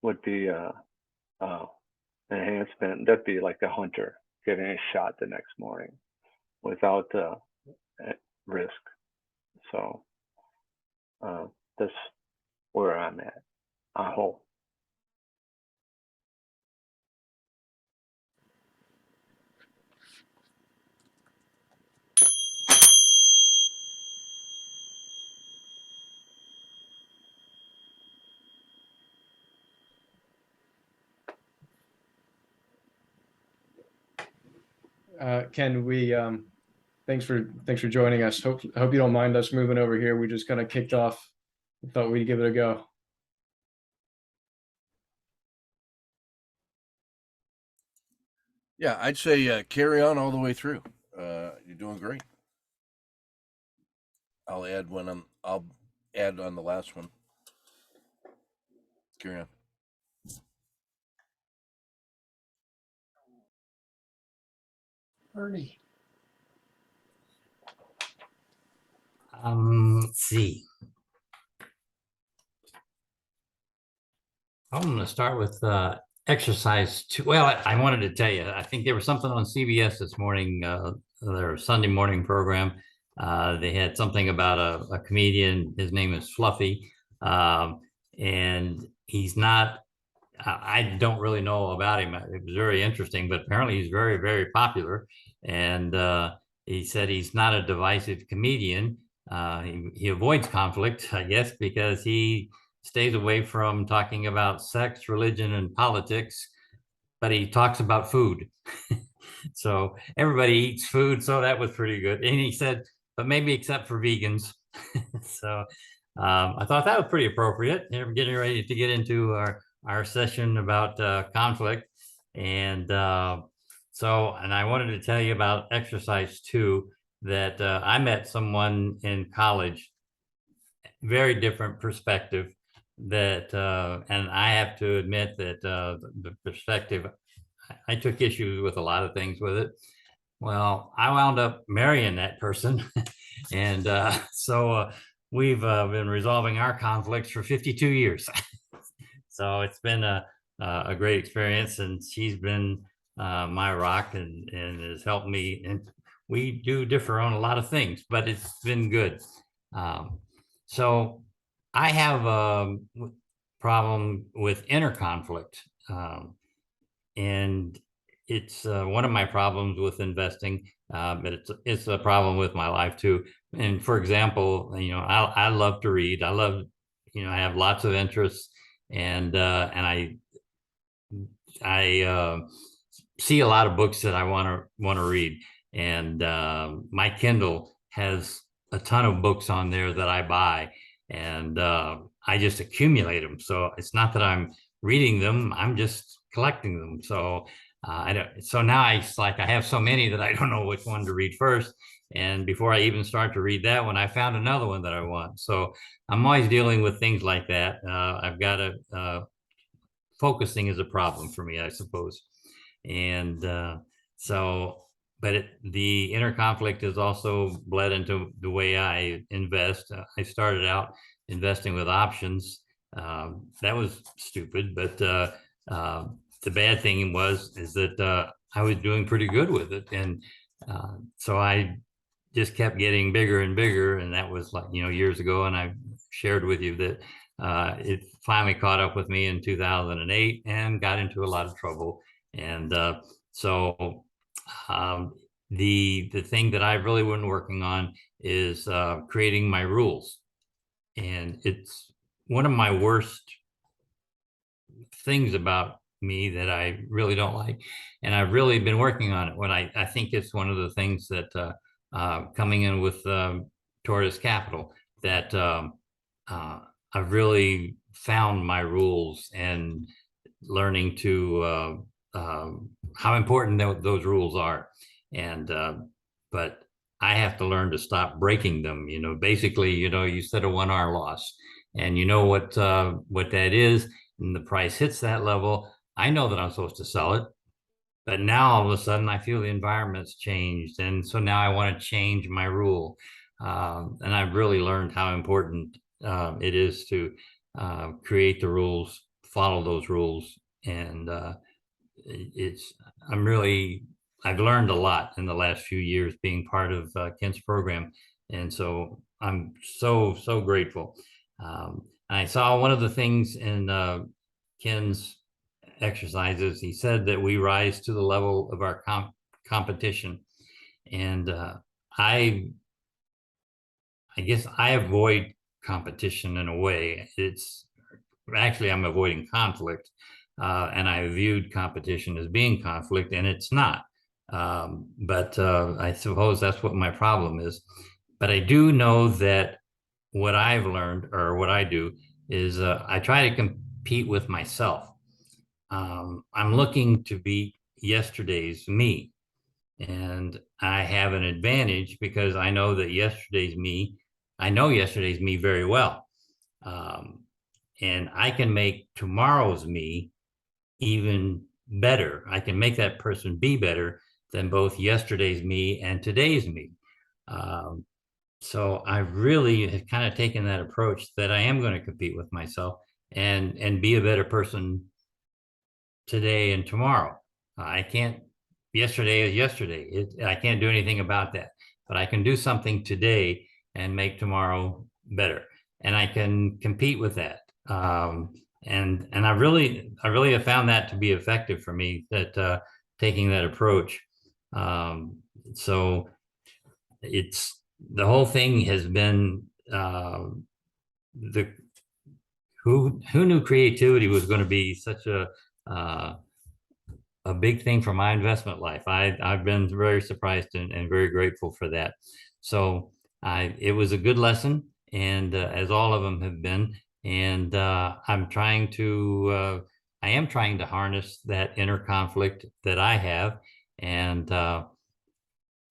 would be enhancement. That'd be like a hunter getting a shot the next morning without risk. So that's where I'm at. I hope. Ken, we thanks for joining us. Hope you don't mind us moving over here. We just kind of kicked off. Thought we'd give it a go. Yeah, I'd say carry on all the way through. You're doing great. I'll add on the last one. Carry on. Ernie. Let's see. I'm going to start with exercise 2. Well, I wanted to tell you, I think there was something on CBS this morning, their Sunday morning program. They had something about a comedian. His name is Fluffy. And he's not, I don't really know about him. It was very interesting, but apparently he's very, very popular. And he said he's not a divisive comedian. He avoids conflict, I guess, because he stays away from talking about sex, religion, and politics, but he talks about food. So everybody eats food, so that was pretty good. And he said, but maybe except for vegans. So I thought that was pretty appropriate. We're getting ready to get into our session about conflict. And and I wanted to tell you about exercise 2, that I met someone in college, very different perspective, that and I have to admit that the perspective, I took issues with a lot of things with it. Well, I wound up marrying that person. And so we've been resolving our conflicts for 52 years. So it's been a great experience, and she's been my rock and has helped me. And we do differ on a lot of things, but it's been good. So I have a problem with inner conflict. And it's one of my problems with investing, but it's a problem with my life too. And for example, I love to read. I love, I have lots of interests, and I see a lot of books that I want to read. And my Kindle has a ton of books on there that I buy, and I just accumulate them. So it's not that I'm reading them; I'm just collecting them. So I don't. So now it's like I have so many that I don't know which one to read first. And before I even start to read that one, I found another one that I want. So I'm always dealing with things like that. I've got to focusing is a problem for me, I suppose. And but the inner conflict has also bled into the way I invest. I started out investing with options. That was stupid, but the bad thing is that I was doing pretty good with it. And so I just kept getting bigger and bigger. And that was like, years ago. And I shared with you that it finally caught up with me in 2008 and got into a lot of trouble. And so the thing that I've really been working on is creating my rules. And it's one of my worst things about me that I really don't like. And I've really been working on it. When I think it's one of the things that coming in with Tortoise Capital that I've really found my rules and learning to how important those rules are. And but I have to learn to stop breaking them. You know, basically, you know, you set a 1 hour loss, and you know what that is, and the price hits that level. I know that I'm supposed to sell it, but now all of a sudden I feel the environment's changed, and so now I want to change my rule. And I've really learned how important it is to create the rules, follow those rules, and it's I'm really I've learned a lot in the last few years being part of Ken's program, and so I'm so grateful. I saw one of the things in Ken's exercises. He said that we rise to the level of our competition, and I guess I avoid competition in a way. It's actually I'm avoiding conflict, and I viewed competition as being conflict, and it's not. But I suppose that's what my problem is. But I do know that what I've learned, or what I do, is I try to compete with myself. I'm looking to beat yesterday's me, and I have an advantage because I know that I know yesterday's me very well. And I can make tomorrow's me even better. I can make that person be better than both yesterday's me and today's me. So I really have kind of taken that approach that I am going to compete with myself and be a better person today and tomorrow. I can't. Yesterday is yesterday. I can't do anything about that, but I can do something today and make tomorrow better, and I can compete with that. And I really have found that to be effective for me. That taking that approach. So it's the whole thing has been the who knew creativity was going to be such a big thing for my investment life. I've been very surprised and very grateful for that. So it was a good lesson, and as all of them have been. And I am trying to harness that inner conflict that I have, and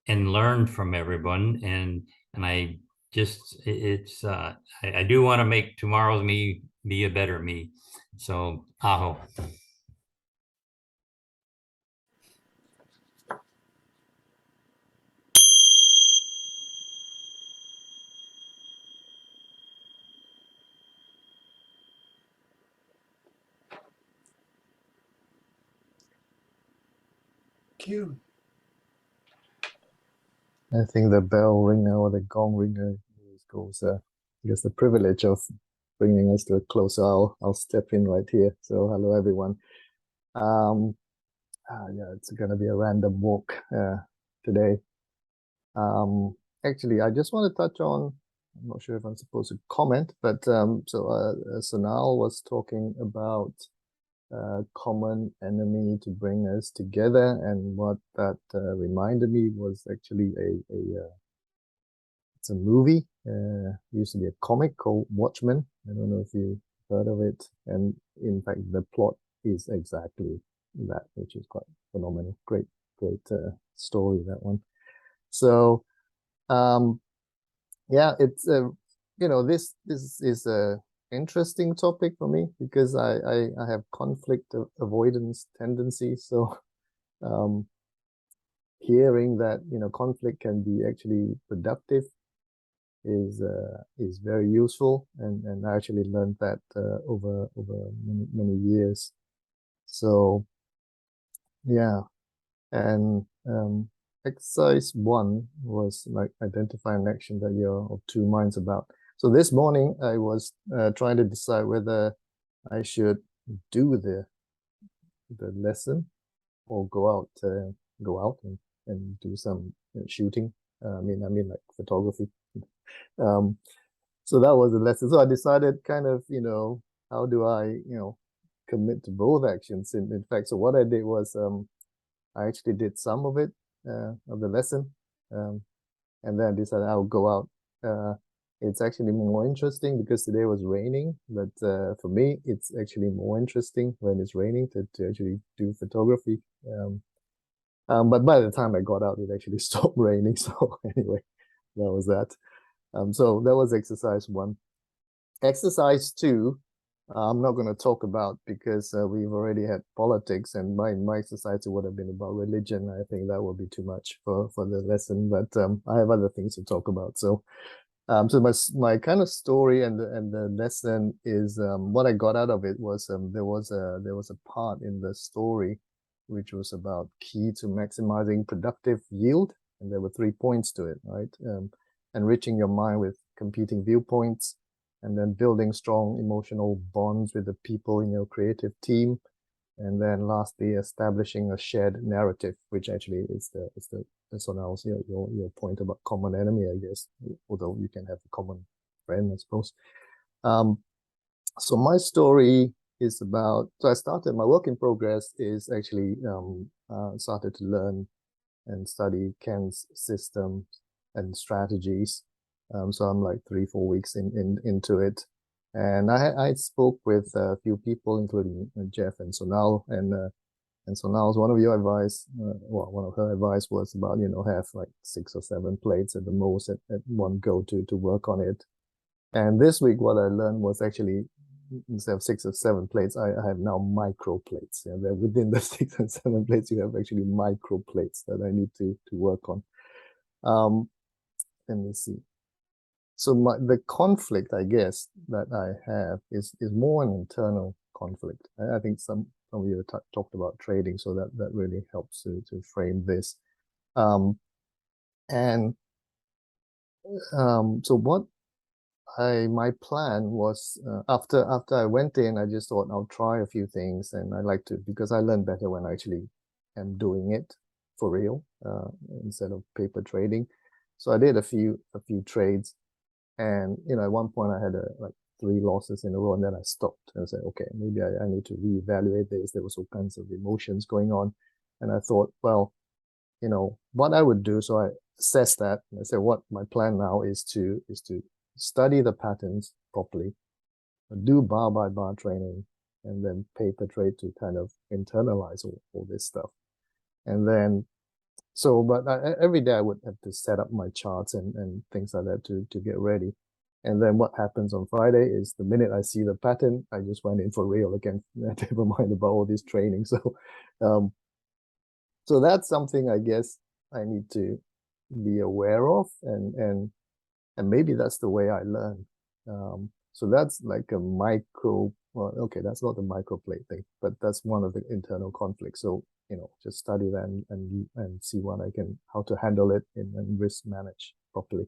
learn from everyone. And I just I do want to make tomorrow's me be a better me. So aho. Cute. I think the bell ringer or the gong ringer goes, I guess, the privilege of bringing us to a close. So I'll step in right here. So hello, everyone. Yeah, it's going to be a random walk today. Actually, I just want to touch on, I'm not sure if I'm supposed to comment, but so Sonal was talking about common enemy to bring us together, and what that reminded me was actually it's a movie, used to be a comic called Watchmen. I don't know if you heard of it, and in fact the plot is exactly that, which is quite phenomenal. Great story, that one. So yeah, it's this is a interesting topic for me because I have conflict avoidance tendencies. So hearing that conflict can be actually productive is very useful, and I actually learned that over many years. So yeah, and exercise 1 was like identify an action that you're of two minds about. So this morning I was trying to decide whether I should do the lesson or go out and do some shooting. I mean like photography. So that was the lesson. So I decided kind of, how do I, commit to both actions. In fact, so what I did was I actually did some of it of the lesson, and then I decided I'll go out. It's actually more interesting because today was raining, but for me, it's actually more interesting when it's raining to actually do photography. But by the time I got out, it actually stopped raining. So anyway, that was that. So that was exercise 1. Exercise 2, I'm not going to talk about because we've already had politics, and my exercise would have been about religion. I think that would be too much for the lesson, but I have other things to talk about. So my kind of story and the lesson is what I got out of it was there was a part in the story which was about key to maximizing productive yield, and there were 3 points to it, right? Enriching your mind with competing viewpoints, and then building strong emotional bonds with the people in your creative team, and then lastly establishing a shared narrative, which actually is the so now your point about common enemy, I guess, although you can have a common friend, I suppose. So my story is about, so I started, my work in progress is actually started to learn and study Ken's systems and strategies. So I'm like 3-4 weeks into it. And I spoke with a few people, including Jeff and Sonal, and Sonal's one of your advice, well, one of her advice was about, have like 6 or 7 plates at the most at one go to work on it. And this week, what I learned was actually, instead of 6 or 7 plates, I have now micro plates. They're within the 6 and 7 plates, you have actually micro plates that I need to work on. Let me see. So the conflict, I guess, that I have is more an internal conflict. I think some of you talked about trading, so that really helps to frame this. So what my plan was, after I went in, I just thought I'll try a few things, and I like to, because I learn better when I actually am doing it for real, instead of paper trading. So I did a few trades. And, at one point I had like 3 losses in a row, and then I stopped and said, okay, maybe I need to reevaluate this. There was all kinds of emotions going on. And I thought, well, what I would do. So I assessed that, and I said, what my plan now is to study the patterns properly, do bar by bar training, and then paper trade to kind of internalize all this stuff. And then, but every day I would have to set up my charts and things like that to get ready. And then what happens on Friday is the minute I see the pattern, I just went in for real again. Never mind about all this training. So, so that's something I guess I need to be aware of, and maybe that's the way I learn. So that's like a micro. Well, okay, that's not the microplate thing, but that's one of the internal conflicts. So just study that and see how to handle it and risk manage properly.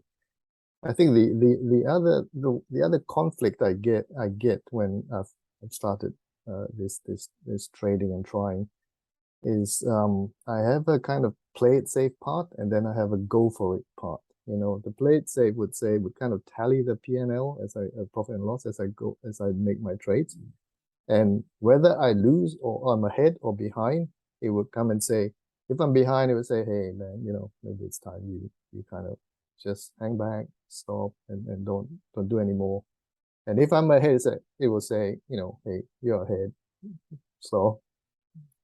I think the other conflict I get when I've started this trading and trying is I have a kind of play it safe part, and then I have a go for it part. The play it safe would kind of tally the P&L as profit and loss as I make my trades, and whether I lose or I'm ahead or behind, it would come and say, if I'm behind, it would say, hey man, maybe it's time you kind of just hang back, stop, and don't do any more. And if I'm ahead, it will say, hey, you're ahead, so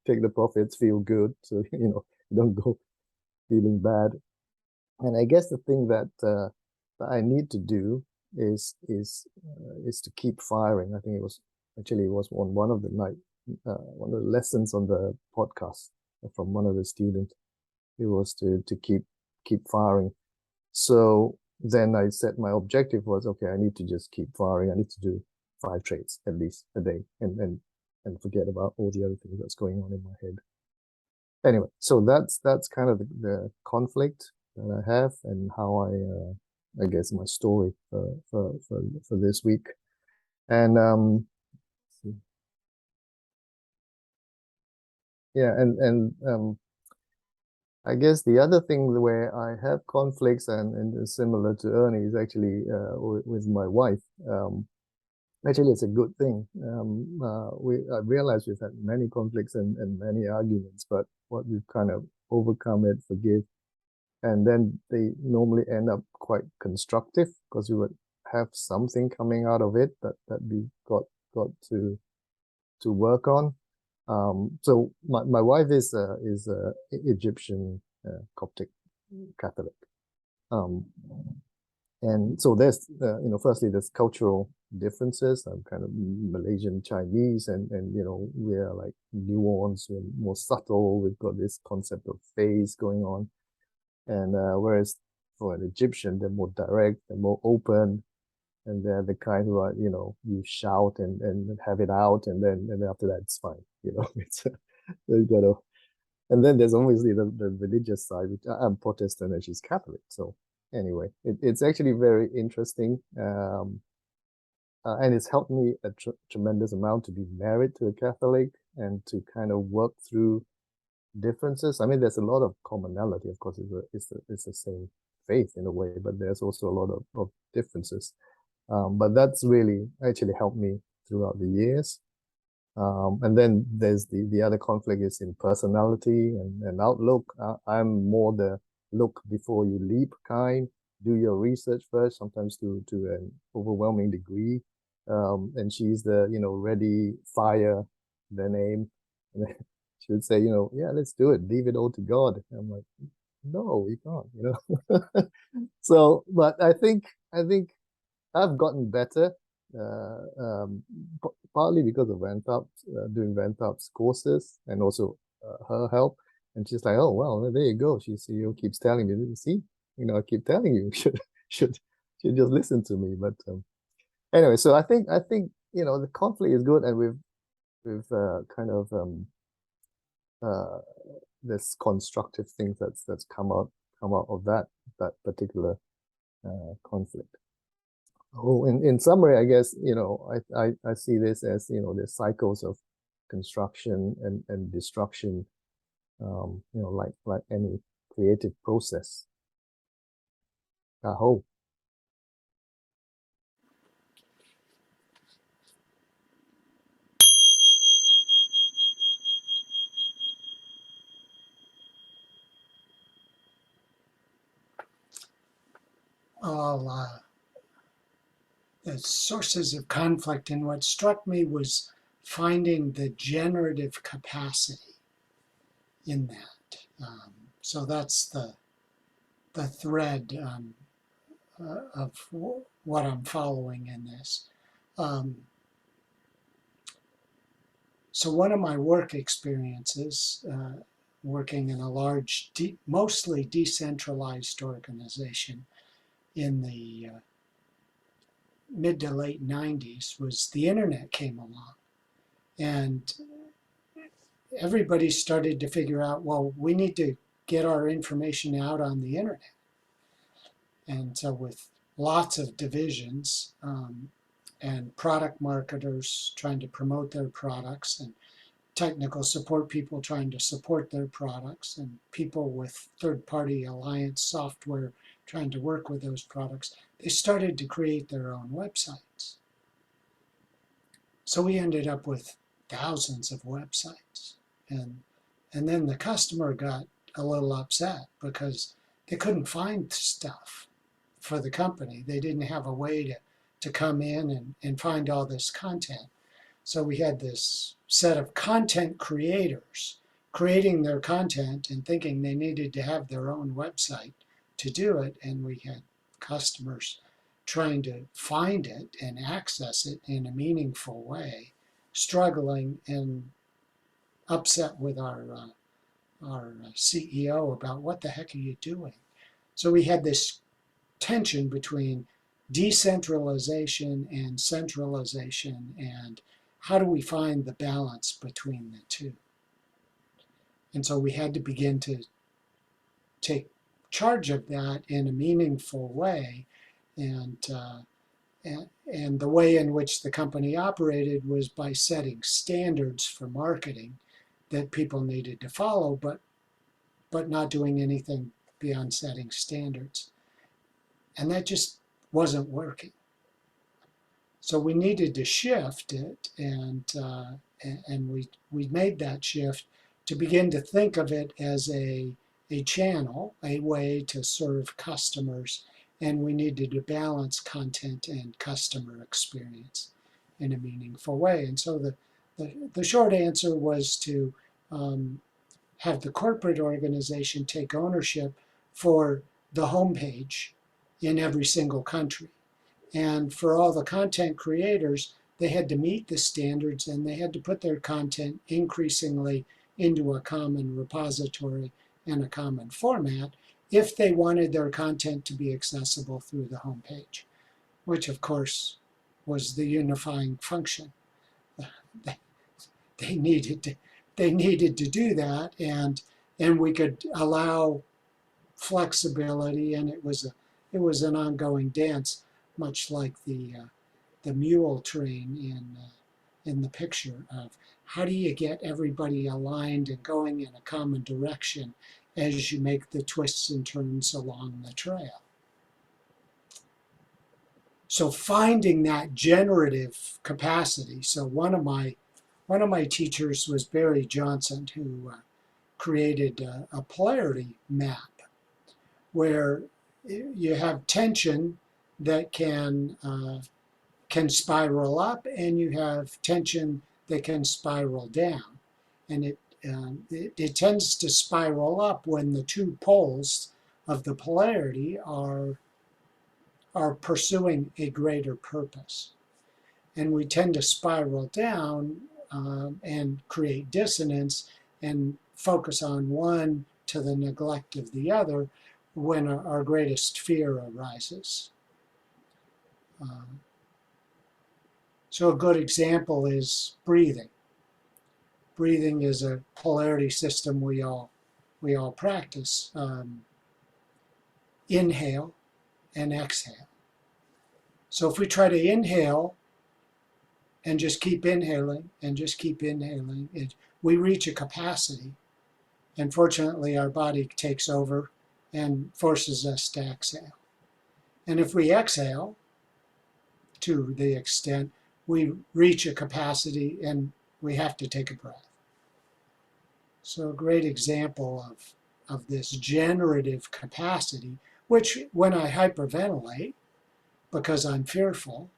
take the profits, feel good, so you don't go feeling bad. And I guess the thing that I need to do is to keep firing. I think it was on one of the lessons on the podcast from one of the students. It was to keep firing. So then I set my objective was, okay, I need to just keep firing. I need to do 5 trades at least a day, and forget about all the other things that's going on in my head. Anyway, so that's kind of the conflict that I have, and how I guess my story for this week. And yeah, and I guess the other thing where I have conflicts and similar to Ernie is actually with my wife. Actually, it's a good thing. I realize we've had many conflicts and many arguments, but what we've kind of overcome it, forgive, and then they normally end up quite constructive because we would have something coming out of it that we got to work on. So my wife is a Egyptian Coptic Catholic. And so there's, firstly, there's cultural differences. I'm kind of Malaysian Chinese, and we're like nuanced, we're more subtle. We've got this concept of phase going on. And whereas for an Egyptian, they're more direct, they're more open, and they're the kind who are, you shout and have it out, and then after that, it's fine. It's you gotta. And then there's obviously the religious side, which I'm Protestant and she's Catholic. So anyway, it's actually very interesting. And it's helped me a tremendous amount to be married to a Catholic and to kind of work through differences. I mean, there's a lot of commonality. Of course, it's the same faith in a way, but there's also a lot of differences. But that's really actually helped me throughout the years. And then there's the other conflict is in personality and outlook. I'm more the look before you leap kind. Do your research first, sometimes to an overwhelming degree. And she's the, ready, fire, then aim. And then she would say, yeah, let's do it. Leave it all to God. And I'm like, no, we can't, So, but I think I've gotten better, partly because of doing Van Tarp's courses and also her help. And she's like, oh, well, there you go. She keeps telling me, see, I keep telling you, should just listen to me. But anyway, so I think the conflict is good, and we've kind of this constructive things that's come out of that particular conflict. Oh, in summary, I guess, I see this as, the cycles of construction and destruction, like any creative process. I hope. All the sources of conflict, and what struck me was finding the generative capacity in that. So that's the thread of what I'm following in this. So one of my work experiences, working in a large, mostly decentralized organization in the mid to late 90s, was the internet came along. And everybody started to figure out, well, we need to get our information out on the internet. And so with lots of divisions and product marketers trying to promote their products, and technical support people trying to support their products, and people with third-party alliance software trying to work with those products, they started to create their own websites. So we ended up with thousands of websites. And then the customer got a little upset because they couldn't find stuff for the company. They didn't have a way to come in and find all this content. So we had this set of content creators creating their content and thinking they needed to have their own website to do it. And we had customers trying to find it and access it in a meaningful way, struggling and upset with our CEO about what the heck are you doing? So we had this tension between decentralization and centralization, and how do we find the balance between the two? And so we had to begin to take charge of that in a meaningful way. And the way in which the company operated was by setting standards for marketing that people needed to follow, but not doing anything beyond setting standards. And that just wasn't working. So we needed to shift it, and we made that shift to begin to think of it as a channel, a way to serve customers, and we needed to balance content and customer experience in a meaningful way. And so the short answer was to have the corporate organization take ownership for the homepage in every single country. And for all the content creators, they had to meet the standards and they had to put their content increasingly into a common repository and a common format if they wanted their content to be accessible through the homepage, which of course was the unifying function. They needed to do that, and we could allow flexibility, and it was an ongoing dance, much like the mule train in the picture of how do you get everybody aligned and going in a common direction as you make the twists and turns along the trail. So finding that generative capacity. So one of my teachers was Barry Johnson, who created a polarity map where you have tension that can spiral up, and you have tension that can spiral down. And it tends to spiral up when the two poles of the polarity are pursuing a greater purpose. And we tend to spiral down and create dissonance and focus on one to the neglect of the other when our greatest fear arises. So a good example is breathing. Breathing is a polarity system we all practice. Inhale and exhale. So if we try to inhale and just keep inhaling and just keep inhaling, we reach a capacity. And fortunately, our body takes over and forces us to exhale. And if we exhale, to the extent we reach a capacity and we have to take a breath. So a great example of this generative capacity, which when I hyperventilate, because I'm fearful,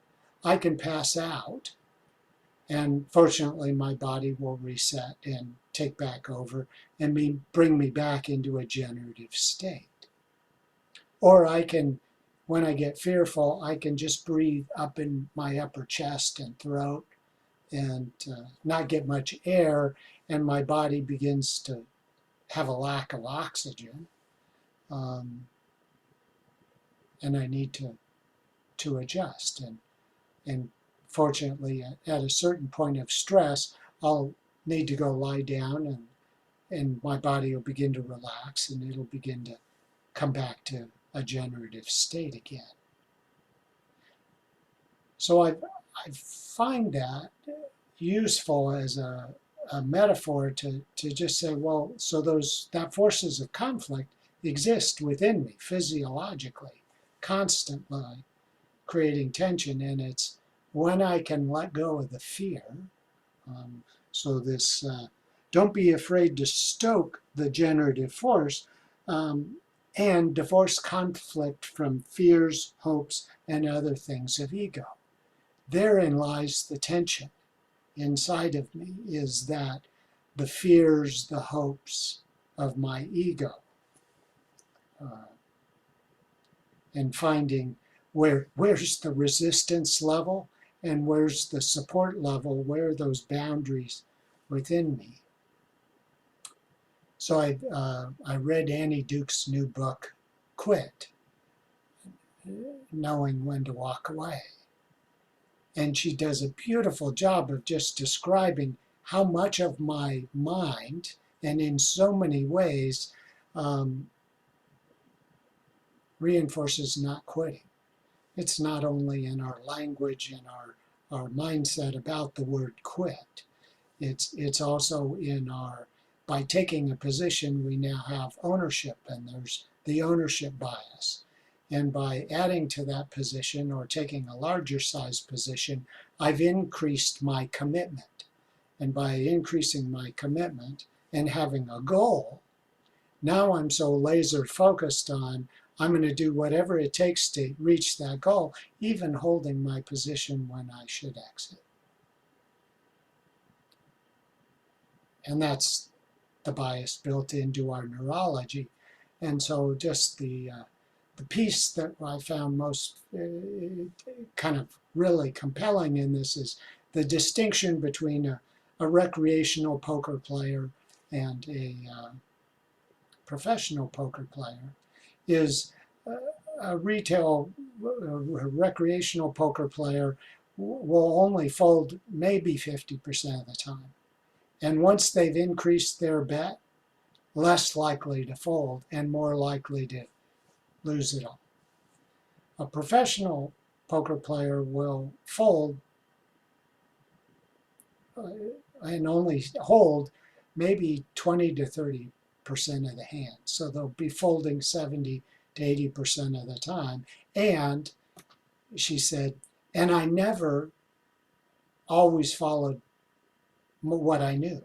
I can pass out, and fortunately my body will reset and take back over and bring me back into a generative state. Or I can, when I get fearful, I can just breathe up in my upper chest and throat and not get much air, and my body begins to have a lack of oxygen, and I need to adjust. And fortunately, at a certain point of stress, I'll need to go lie down, and my body will begin to relax, and it'll begin to come back to a generative state again. So I find that useful as a metaphor to just say, well, so that forces of conflict exist within me physiologically, constantly creating tension, and it's when I can let go of the fear. So this, don't be afraid to stoke the generative force, and divorce conflict from fears, hopes, and other things of ego. Therein lies the tension inside of me, is that the fears, the hopes of my ego, and finding where's the resistance level and where's the support level, where are those boundaries within me. So I read Annie Duke's new book, Quit, Knowing When to Walk Away. And she does a beautiful job of just describing how much of my mind, and in so many ways, reinforces not quitting. It's not only in our language and our mindset about the word quit. It's also in by taking a position, we now have ownership, and there's the ownership bias. And by adding to that position or taking a larger size position, I've increased my commitment. And by increasing my commitment and having a goal, now I'm so laser focused on I'm going to do whatever it takes to reach that goal, even holding my position when I should exit. And that's the bias built into our neurology. And so just the piece that I found most kind of really compelling in this is the distinction between a recreational poker player and a professional poker player is a recreational poker player will only fold maybe 50% of the time. And once they've increased their bet, less likely to fold and more likely to lose it all. A professional poker player will fold and only hold maybe 20 to 30% of the hand. So they'll be folding 70 to 80% of the time. And she said, and I never always followed what I knew.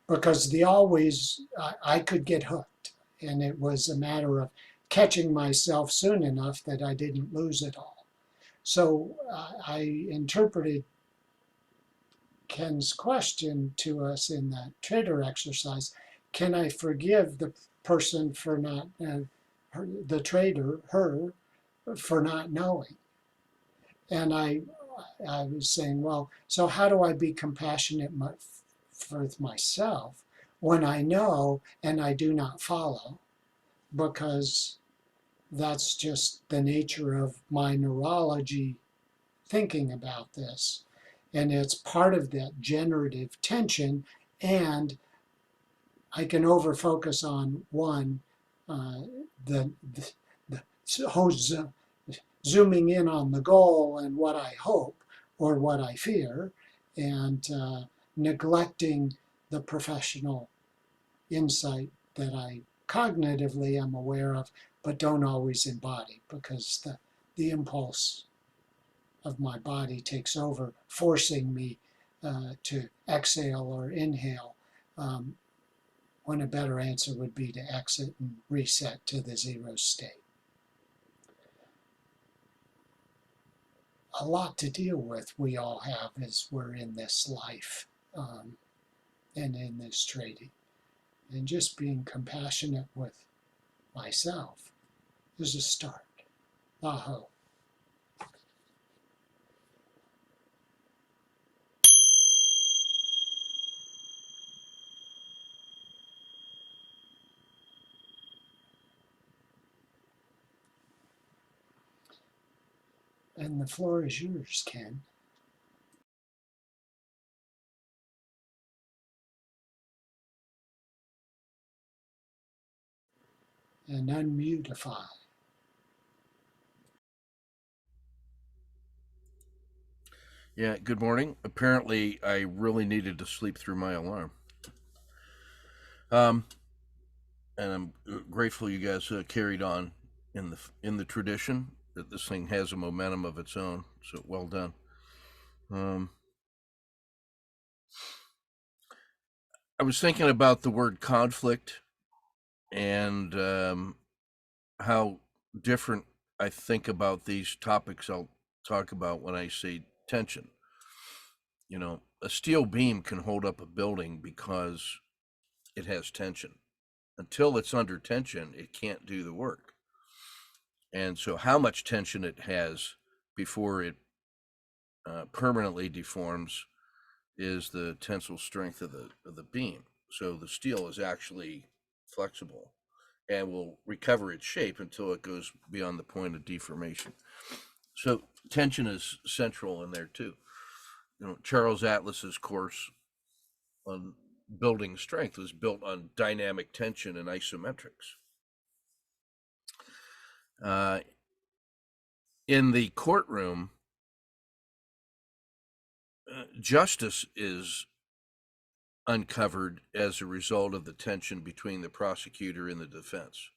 Because the always, I could get hooked. And it was a matter of catching myself soon enough that I didn't lose it all. So I interpreted Ken's question to us in that trader exercise. Can I forgive the person for not, the trader, her, for not knowing? And I was saying, well, so how do I be compassionate with myself when I know and I do not follow? Because that's just the nature of my neurology thinking about this. And it's part of that generative tension. And I can overfocus on one, the zooming in on the goal and what I hope or what I fear, and neglecting the professional insight that I cognitively am aware of, but don't always embody, because the impulse of my body takes over, forcing me to exhale or inhale, when a better answer would be to exit and reset to the zero state. A lot to deal with we all have as we're in this life and in this trading. And just being compassionate with myself is a start. Aho. And the floor is yours, Ken. And unmutify. Yeah, good morning. Apparently, I really needed to sleep through my alarm. And I'm grateful you guys carried on in the tradition that this thing has a momentum of its own. So well done. I was thinking about the word conflict and how different I think about these topics I'll talk about when I say tension. You know, a steel beam can hold up a building because it has tension. Until it's under tension, it can't do the work. And so how much tension it has before it permanently deforms is the tensile strength of the beam. So the steel is actually flexible and will recover its shape until it goes beyond the point of deformation. So tension is central in there too. You know, Charles Atlas's course on building strength was built on dynamic tension and isometrics. In the courtroom, justice is uncovered as a result of the tension between the prosecutor and the defense.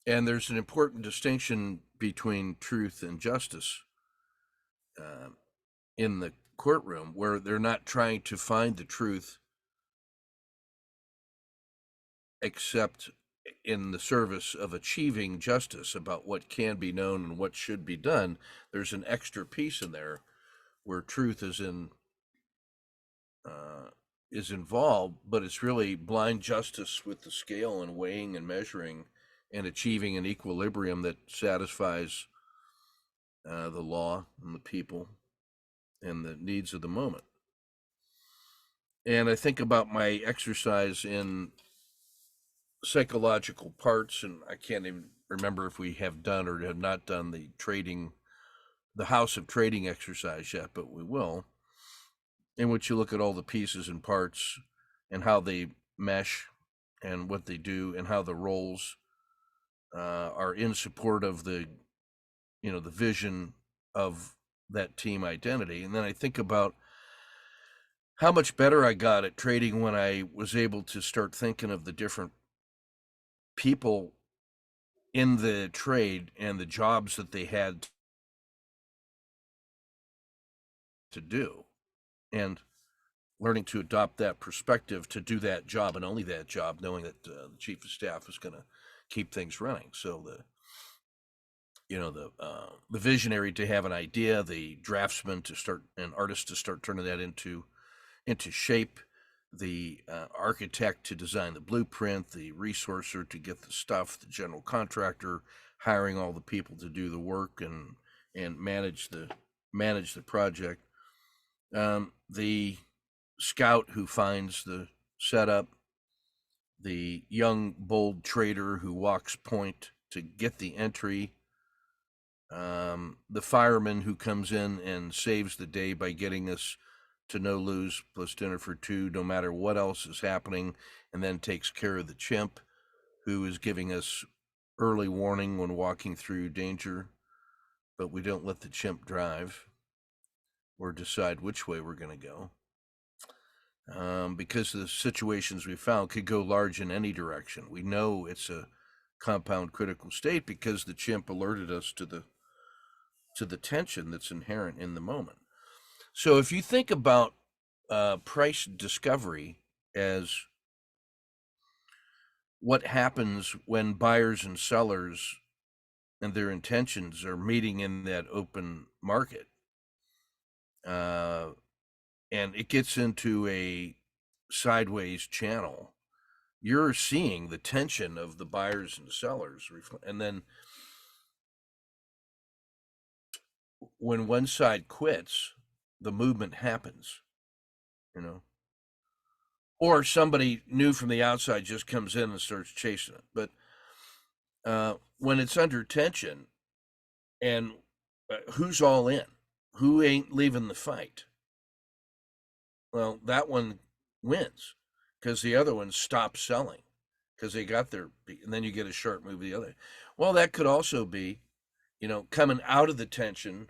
And there's an important distinction between truth and justice in the courtroom, where they're not trying to find the truth except in the service of achieving justice about what can be known and what should be done. There's an extra piece in there where truth is involved, but it's really blind justice with the scale and weighing and measuring and achieving an equilibrium that satisfies the law and the people and the needs of the moment. And I think about my exercise in psychological parts, and I can't even remember if we have done or have not done the house of trading exercise yet, but we will, in which you look at all the pieces and parts and how they mesh and what they do and how the roles are in support of the vision of that team identity. And then I think about how much better I got at trading when I was able to start thinking of the different people in the trade and the jobs that they had to do, and learning to adopt that perspective to do that job and only that job, knowing that the chief of staff is going to keep things running. So the visionary to have an idea, the draftsman to start, an artist to start turning that into shape, the architect to design the blueprint, the resourcer to get the stuff, the general contractor hiring all the people to do the work and manage the project, the scout who finds the setup, the young bold trader who walks point to get the entry, the fireman who comes in and saves the day by getting us to no lose plus dinner for two, no matter what else is happening, and then takes care of the chimp who is giving us early warning when walking through danger, but we don't let the chimp drive or decide which way we're going to go. Because the situations we found could go large in any direction. We know it's a compound critical state because the chimp alerted us to the tension that's inherent in the moment. So if you think about price discovery as what happens when buyers and sellers and their intentions are meeting in that open market, and it gets into a sideways channel, you're seeing the tension of the buyers and sellers. And then when one side quits, the movement happens, or somebody new from the outside just comes in and starts chasing it. But when it's under tension, and who's all in, who ain't leaving the fight, well, that one wins because the other one stops selling because they got their, and then you get a sharp move the other. Well, that could also be, coming out of the tension,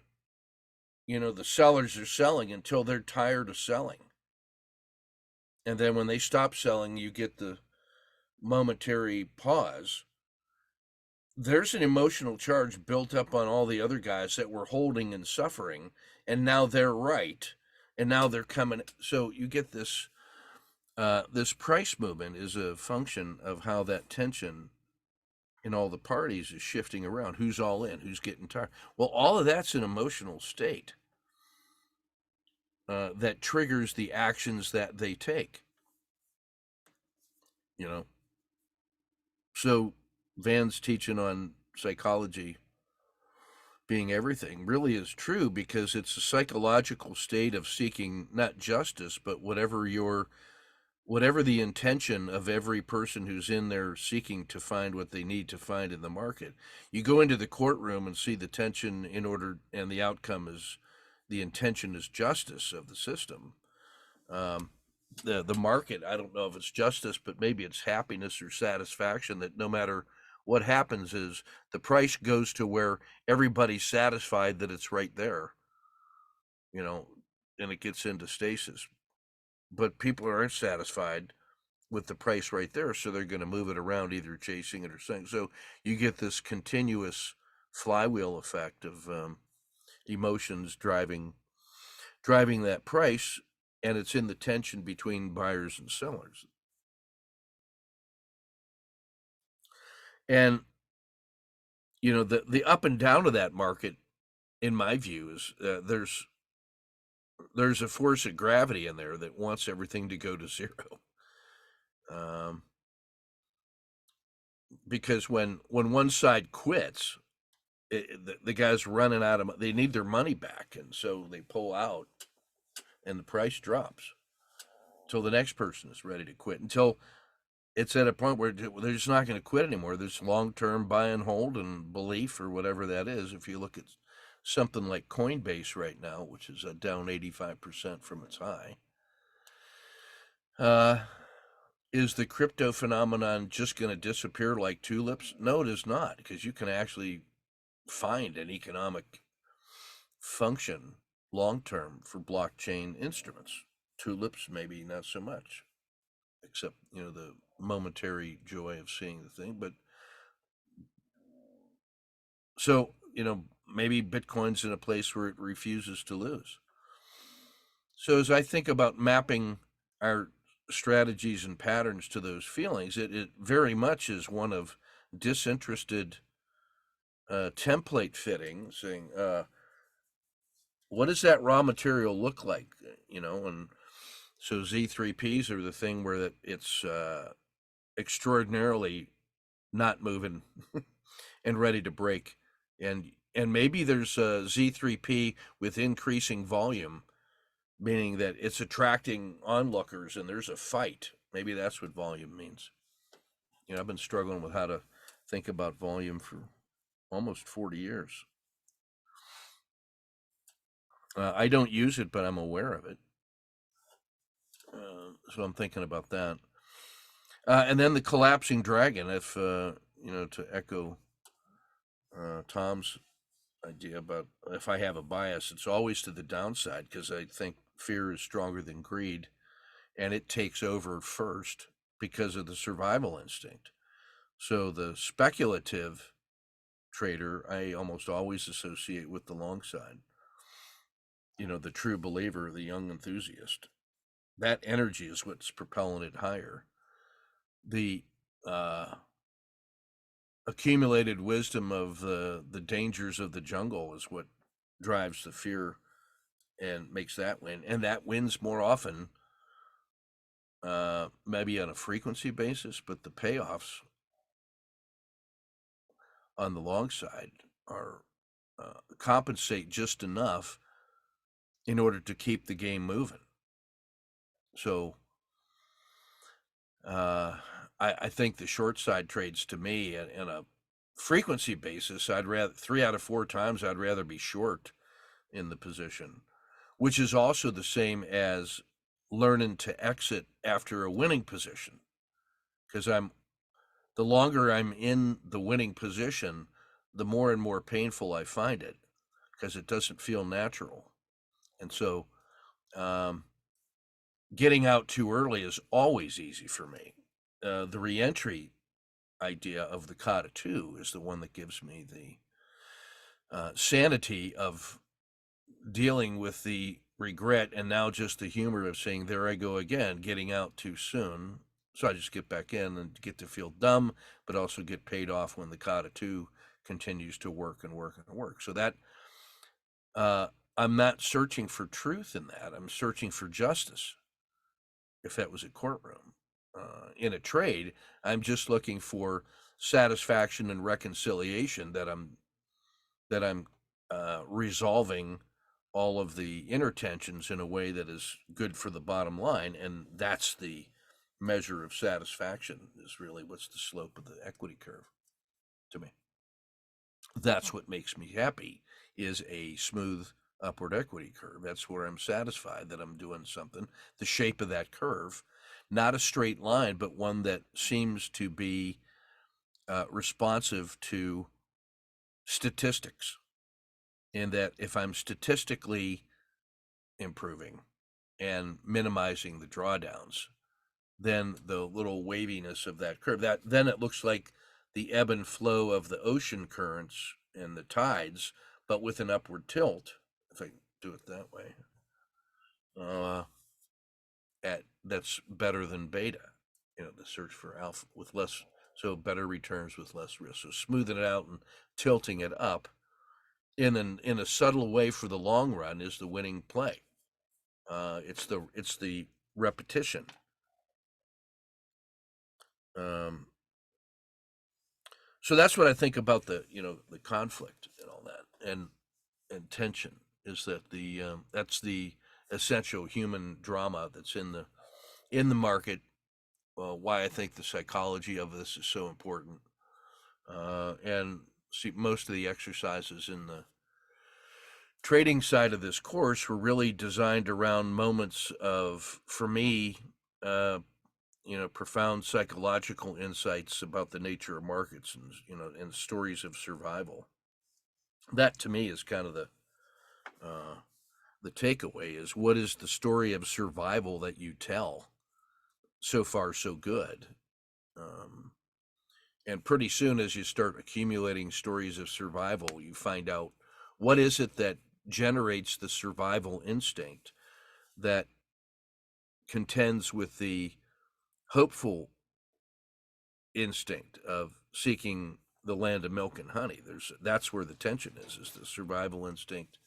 the sellers are selling until they're tired of selling. And then when they stop selling, you get the momentary pause. There's an emotional charge built up on all the other guys that were holding and suffering, and now they're right, and now they're coming. So you get this this price movement is a function of how that tension in all the parties is shifting around. Who's all in, who's getting tired. Well, all of that's an emotional state that triggers the actions that they take. So Van's teaching on psychology being everything really is true, because it's a psychological state of seeking not justice, but whatever the intention of every person who's in there seeking to find what they need to find in the market. You go into the courtroom and see the tension and the outcome is, the intention is justice of the system. The market, I don't know if it's justice, but maybe it's happiness or satisfaction, that no matter what happens is the price goes to where everybody's satisfied that it's right there, and it gets into stasis. But people aren't satisfied with the price right there, so they're going to move it around, either chasing it or selling. So you get this continuous flywheel effect of emotions driving that price, and it's in the tension between buyers and sellers. And you know, the up and down of that market, in my view, is there's a force of gravity in there that wants everything to go to zero. Because when one side quits, the guy's running out of, they need their money back, and so they pull out, and the price drops until the next person is ready to quit, until it's at a point where they're just not going to quit anymore. There's long-term buy and hold and belief, or whatever that is. If you look at something like Coinbase right now, which is down 85% from its high, is the crypto phenomenon just going to disappear like tulips? No, it is not, because you can actually find an economic function long-term for blockchain instruments. Tulips, maybe not so much, except, you know, the momentary joy of seeing the thing. But so, you know, maybe Bitcoin's in a place where it refuses to lose. So as I think about mapping our strategies and patterns to those feelings, it very much is one of disinterested template fitting, saying, what does that raw material look like? You know, and so Z3Ps are the thing where it's extraordinarily not moving and ready to break. And maybe there's a Z3P with increasing volume, meaning that it's attracting onlookers and there's a fight. Maybe that's what volume means. You know, I've been struggling with how to think about volume for almost 40 years. I don't use it, but I'm aware of it. So I'm thinking about that. And then the collapsing dragon, if, you know, to echo Tom's idea about if I have a bias, it's always to the downside, because I think fear is stronger than greed, and it takes over first because of the survival instinct. So the speculative trader, I almost always associate with the long side. You know, the true believer, the young enthusiast. That energy is what's propelling it higher. The accumulated wisdom of the dangers of the jungle is what drives the fear and makes that win. And that wins more often, maybe on a frequency basis, but the payoffs on the long side are compensate just enough in order to keep the game moving. So I think the short side trades, to me, in a frequency basis, I'd rather 3 out of 4 times I'd rather be short in the position, which is also the same as learning to exit after a winning position, because the longer I'm in the winning position, the more and more painful I find it, because it doesn't feel natural. And so getting out too early is always easy for me. The reentry idea of the kata 2 is the one that gives me the sanity of dealing with the regret, and now just the humor of saying, there I go again, getting out too soon. So I just get back in and get to feel dumb, but also get paid off when the kata 2 continues to work and work and work. So that I'm not searching for truth in that. I'm searching for justice. If that was a courtroom, in a trade, I'm just looking for satisfaction and reconciliation, that I'm resolving all of the inner tensions in a way that is good for the bottom line. And that's the measure of satisfaction, is really what's the slope of the equity curve to me. That's what makes me happy, is a smooth upward equity curve. That's where I'm satisfied that I'm doing something. The shape of that curve, not a straight line, but one that seems to be responsive to statistics. In that if I'm statistically improving and minimizing the drawdowns, than the little waviness of that curve. That then it looks like the ebb and flow of the ocean currents and the tides, but with an upward tilt, if I do it that way. That's better than beta, the search for alpha with less, so better returns with less risk. So smoothing it out and tilting it up in a subtle way for the long run is the winning play. It's the repetition. So that's what I think about the conflict and all that, and tension is that that's the essential human drama that's in the market. Why I think the psychology of this is so important, and see, most of the exercises in the trading side of this course were really designed around moments of, for me, profound psychological insights about the nature of markets, and stories of survival. That to me is kind of the takeaway is, what is the story of survival that you tell? So far, so good. And pretty soon, as you start accumulating stories of survival, you find out what is it that generates the survival instinct that contends with the hopeful instinct of seeking the land of milk and honey. That's where the tension is the survival instinct.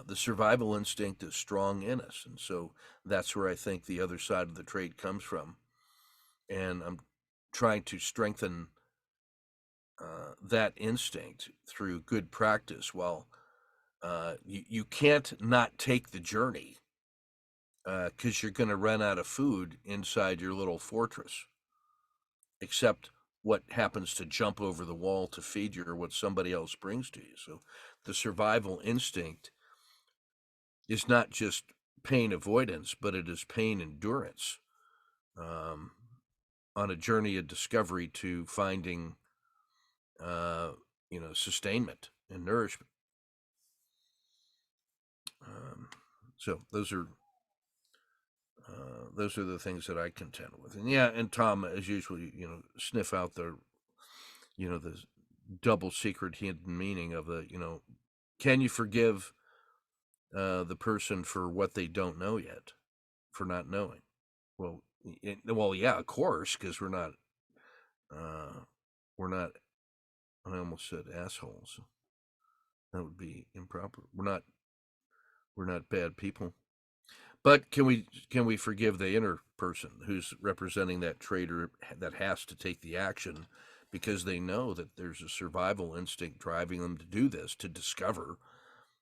The survival instinct is strong in us, and so that's where I think the other side of the trade comes from. And I'm trying to strengthen that instinct through good practice. While you can't not take the journey, because you're going to run out of food inside your little fortress, except what happens to jump over the wall to feed you or what somebody else brings to you. So the survival instinct is not just pain avoidance, but it is pain endurance, on a journey of discovery to finding sustainment and nourishment. So those are the things that I contend with. And Tom, as usual, sniff out the double secret hidden meaning of can you forgive the person for what they don't know yet, for not knowing? Well, yeah, of course, because we're not, I almost said assholes. That would be improper. We're not bad people. But can we forgive the inner person who's representing that trader that has to take the action because they know that there's a survival instinct driving them to do this, to discover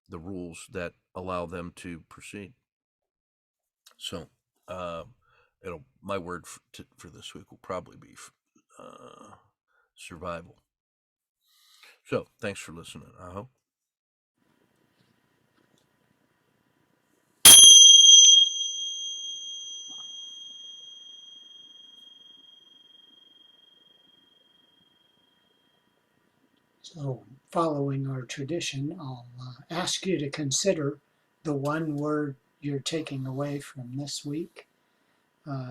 the rules that allow them to proceed? So, my word for this week will probably be survival. So, thanks for listening. Aho. So, following our tradition, I'll ask you to consider the one word you're taking away from this week.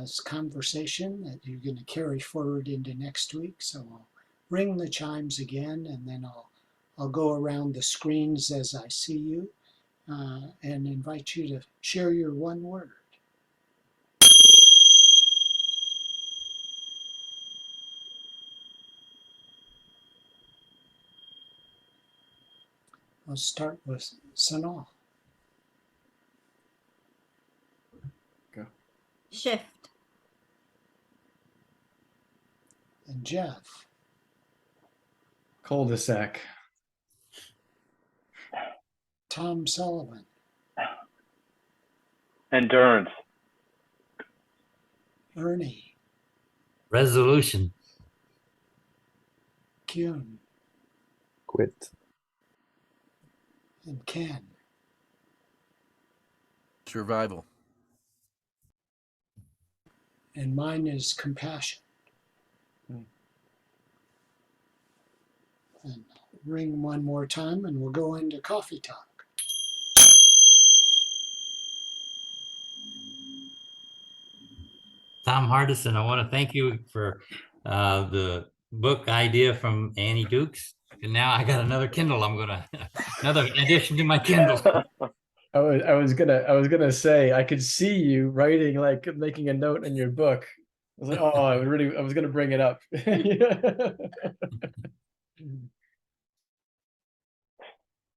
It's conversation that you're going to carry forward into next week. So I'll ring the chimes again, and then I'll go around the screens as I see you, and invite you to share your one word. I'll start with Sanal. Go. Shift. And Jeff. Cul-de-sac. Tom Sullivan. Endurance. Ernie. Resolution. Kuhn. Quit. And Ken. Survival. And mine is compassion. And ring one more time, and we'll go into coffee talk. Tom Hardison, I want to thank you for the book idea from Annie Dukes. And now I got another Kindle. I'm gonna another addition to my Kindle. I was gonna say I could see you writing, like making a note in your book. I was like, oh, I was gonna bring it up.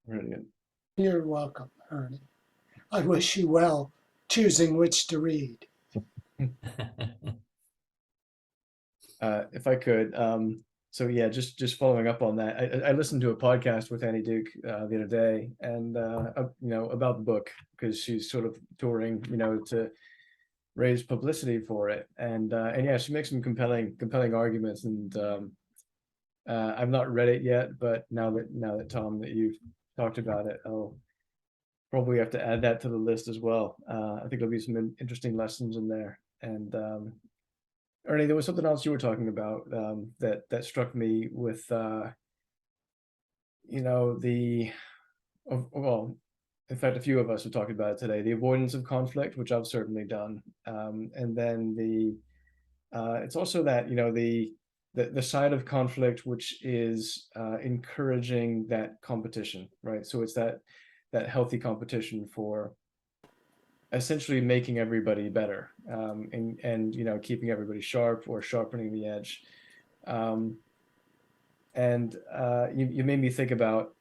Brilliant. You're welcome, Ernie. I wish you well choosing which to read. If I could, so yeah, just following up on that, I listened to a podcast with Annie Duke the other day, and you know, about the book, because she's sort of touring, you know, to raise publicity for it, and yeah, she makes some compelling arguments, and I've not read it yet, but now that Tom, that you've talked about it, I'll probably have to add that to the list as well. I think there'll be some interesting lessons in there, and Ernie, there was something else you were talking about that struck me with you know, well, in fact, a few of us have talked about it today, the avoidance of conflict, which I've certainly done, and then it's also that, you know, the side of conflict which is encouraging that competition, right? So it's that healthy competition for essentially making everybody better, and you know, keeping everybody sharp or sharpening the edge. And you made me think about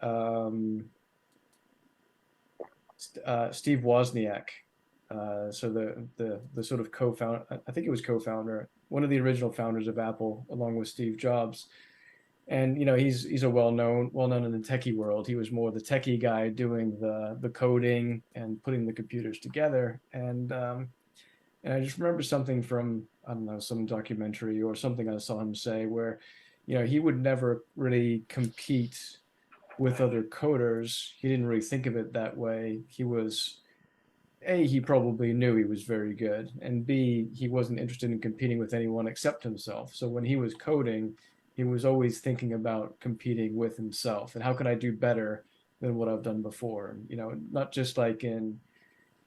Steve Wozniak, so the sort of co-founder, I think it was co-founder, one of the original founders of Apple, along with Steve Jobs. And you know, he's a well-known in the techie world. He was more the techie guy doing the coding and putting the computers together. And I just remember something from, I don't know, some documentary or something I saw him say where, you know, he would never really compete with other coders. He didn't really think of it that way. He was, A, he probably knew he was very good, and B, he wasn't interested in competing with anyone except himself. So when he was coding, he was always thinking about competing with himself and how can I do better than what I've done before. And, you know, not just like in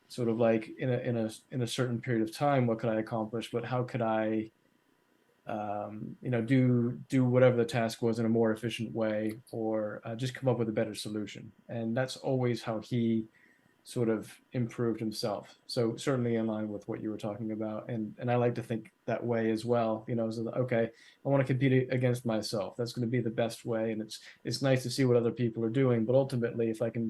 sort of like in a certain period of time, what could I accomplish, but how could I you know, do whatever the task was in a more efficient way, or just come up with a better solution. And that's always how he sort of improved himself. So certainly in line with what you were talking about, and I like to think that way as well. You know, so that, okay, I want to compete against myself. That's going to be the best way, and it's nice to see what other people are doing. But ultimately, if I can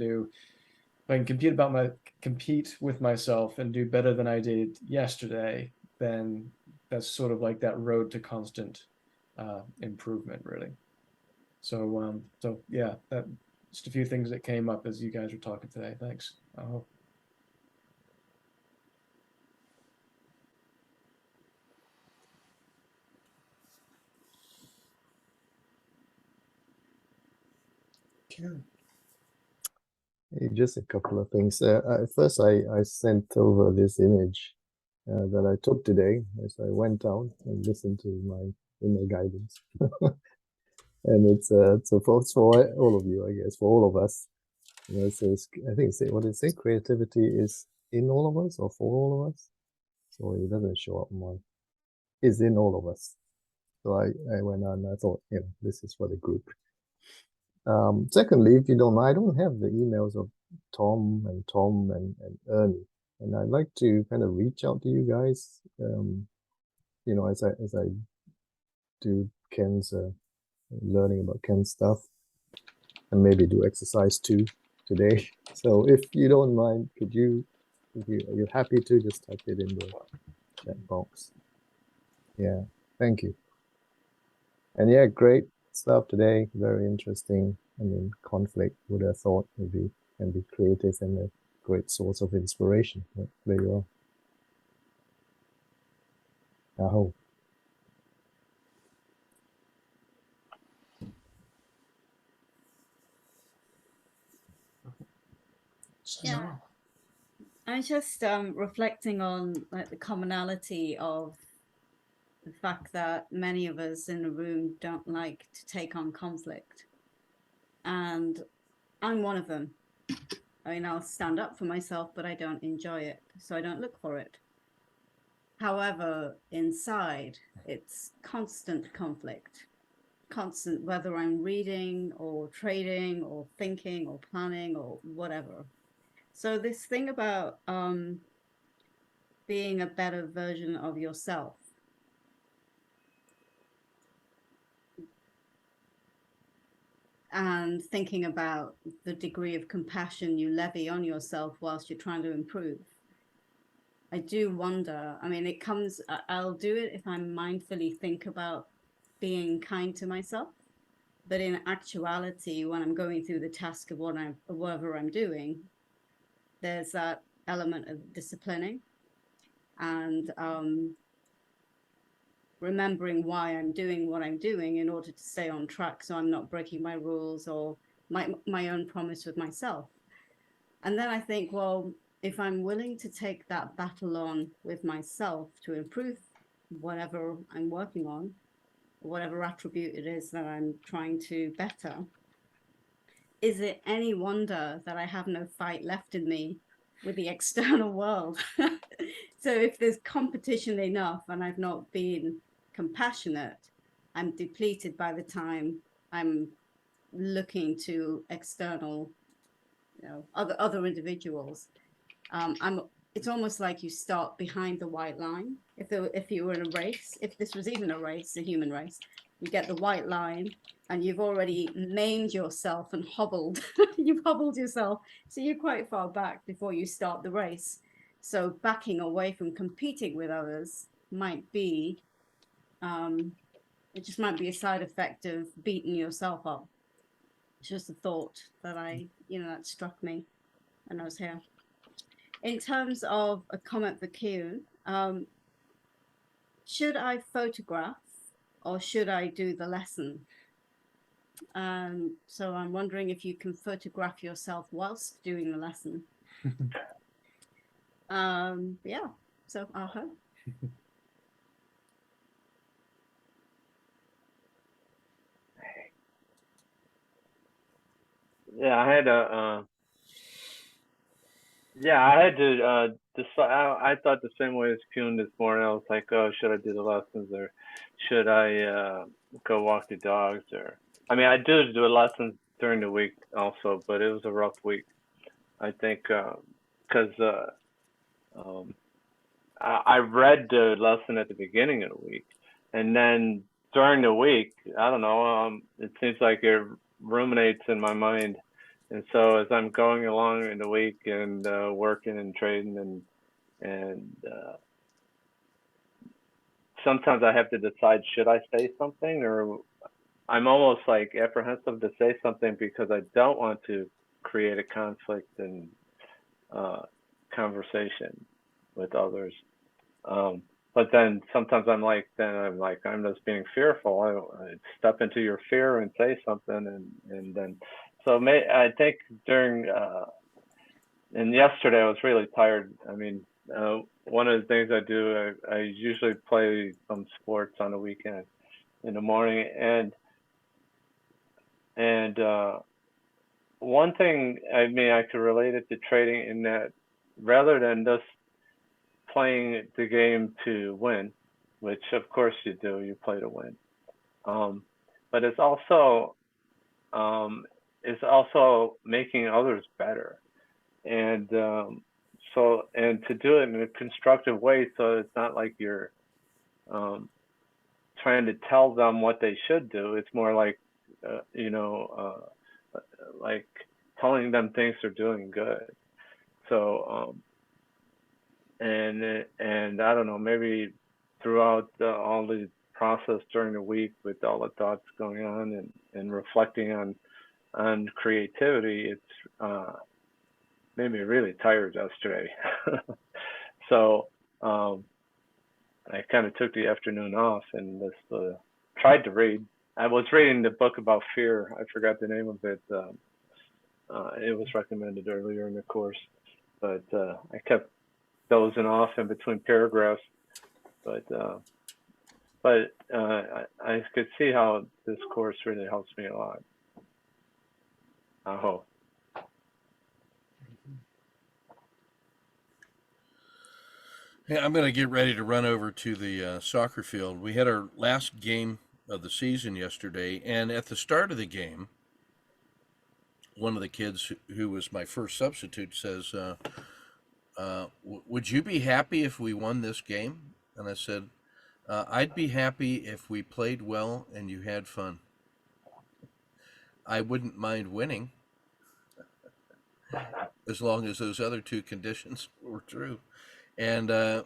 compete with myself and do better than I did yesterday, then that's sort of like that road to constant improvement, really. So yeah, that just a few things that came up as you guys were talking today. Thanks. Okay. Hey, just a couple of things. First, I sent over this image that I took today as I went out and listened to my inner guidance. And it's for all of you, I guess, for all of us. You know, it says, I think what it say, creativity is in all of us or for all of us. So it doesn't show up more. It's in all of us. So I went on, I thought, you know, this is for the group. Secondly, if you don't mind, I don't have the emails of Tom and Ernie, and I'd like to kind of reach out to you guys, you know, as I do Ken's learning about Ken's stuff, and maybe do exercise too today. So if you don't mind, could you, if you're happy to, just type it in the chat box. Yeah, thank you. And yeah, great stuff today. Very interesting. I mean, conflict, would have thought can be creative and a great source of inspiration. But there you are. I hope. So Yeah. now, I'm just reflecting on like the commonality of the fact that many of us in the room don't like to take on conflict, and I'm one of them. I mean, I'll stand up for myself, but I don't enjoy it, so I don't look for it. However, inside, it's constant conflict, constant, whether I'm reading or trading or thinking or planning or whatever. So this thing about being a better version of yourself, and thinking about the degree of compassion you levy on yourself whilst you're trying to improve. I do wonder, I mean, it comes, I'll do it if I mindfully think about being kind to myself. But in actuality, when I'm going through the task of whatever I'm doing, there's that element of disciplining and remembering why I'm doing what I'm doing in order to stay on track, so I'm not breaking my rules or my own promise with myself. And then I think, well, if I'm willing to take that battle on with myself to improve whatever I'm working on, whatever attribute it is that I'm trying to better, is it any wonder that I have no fight left in me with the external world? So if there's competition enough and I've not been compassionate, I'm depleted by the time I'm looking to external, other individuals. It's almost like you start behind the white line. If you were in a race, if this was even a race, a human race, you get the white line and you've already maimed yourself and hobbled. You've hobbled yourself, so you're quite far back before you start the race. So backing away from competing with others might be, it just might be a side effect of beating yourself up. It's just a thought that that struck me when I was here. In terms of a comment for Kieran, should I photograph or should I do the lesson? So I'm wondering if you can photograph yourself whilst doing the lesson. Yeah, so hope. Yeah, I had to decide. I thought the same way as Kuhn this morning. I was like, oh, should I do the lessons or should I go walk the dogs? Or I mean, I do lessons during the week also, but it was a rough week. I think because I read the lesson at the beginning of the week, and then during the week, I don't know. It seems like it ruminates in my mind. And so as I'm going along in the week and working and trading and sometimes I have to decide, should I say something, or I'm almost like apprehensive to say something because I don't want to create a conflict in conversation with others. But then sometimes I'm just being fearful. I step into your fear and say something, and then I think during and yesterday I was really tired. I mean, one of the things I do, I usually play some sports on the weekend in the morning, and one thing, I mean, I could relate it to trading in that rather than just playing the game to win, which of course you do, you play to win. But it's also making others better, and and to do it in a constructive way, so it's not like you're trying to tell them what they should do. It's more like like telling them things are doing good. So and I don't know, maybe throughout all the process during the week with all the thoughts going on and reflecting on creativity, it's made me really tired yesterday. So I kind of took the afternoon off and just tried to read. I was reading the book about fear. I forgot the name of it. It was recommended earlier in the course, but I kept dozing off in between paragraphs. But I could see how this course really helps me a lot. I hope. Yeah, I'm going to get ready to run over to the soccer field. We had our last game of the season yesterday, and at the start of the game, one of the kids who was my first substitute says, would you be happy if we won this game? And I said, I'd be happy if we played well and you had fun. I wouldn't mind winning as long as those other two conditions were true. And the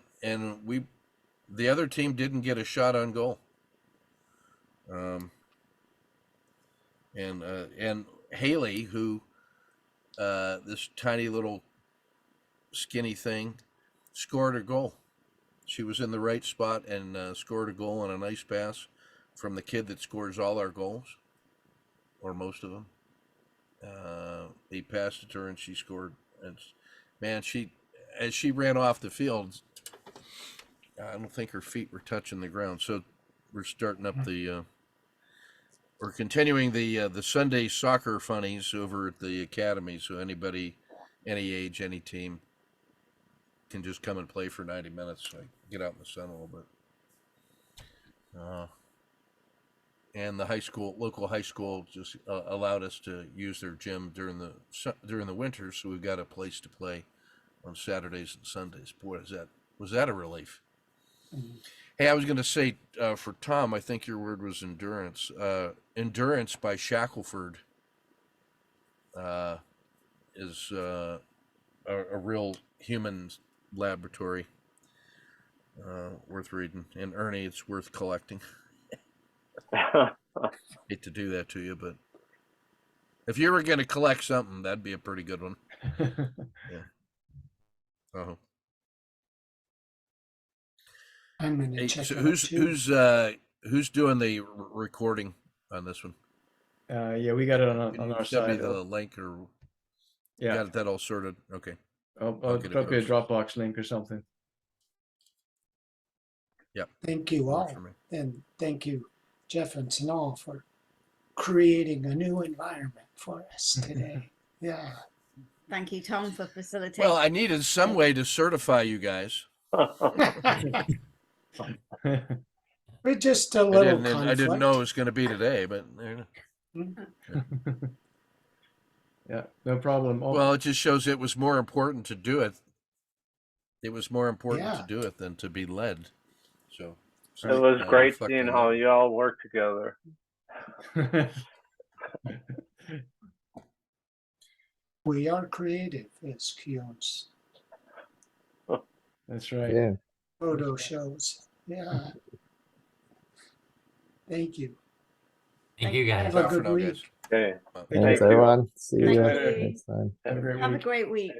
other team didn't get a shot on goal. And Haley, who this tiny little skinny thing, scored a goal. She was in the right spot and scored a goal on a nice pass from the kid that scores all our goals, or most of them. He passed it to her and she scored. And man, as she ran off the field, I don't think her feet were touching the ground. So we're starting up we're continuing the Sunday soccer funnies over at the academy. So anybody, any age, any team can just come and play for 90 minutes. So get out in the sun a little bit. And the local high school just allowed us to use their gym during the winter. So we've got a place to play on Saturdays and Sundays. Boy, was that a relief. Mhm. Hey, I was going to say for Tom, I think your word was endurance. Endurance by Shackelford is a real human laboratory worth reading. And Ernie, it's worth collecting. Hate to do that to you, but if you were going to collect something, that'd be a pretty good one. Yeah. Uh-huh. I'm gonna Hey, check so it out too. who's doing the recording on this one? Yeah, we got it Can on you our send me side. the link, or Yeah, got that all sorted? Okay. I'll get it drop you a posted. Dropbox link or something. Yep. Thank you Works all. for me. And thank you, Jeff and Sanal, for creating a new environment for us today. Yeah. Thank you, Tom, for facilitating. Well, I needed some way to certify you guys. We're just a little conflict. I didn't know it was going to be today, but there you go. Yeah, no problem. Well, it just shows it was more important to do it. It was more important Yeah. to do it than to be led. So It was I great reflect seeing on how that. you all work together. We are creative, as Keown's That's right. Yeah. photo shows. Yeah. Thank you. Thank you, guys. Have a Ciao for good now, week. guys. Okay. Thank Thanks, you. everyone. See Thank you you. next time. Have a great Have a week. great week.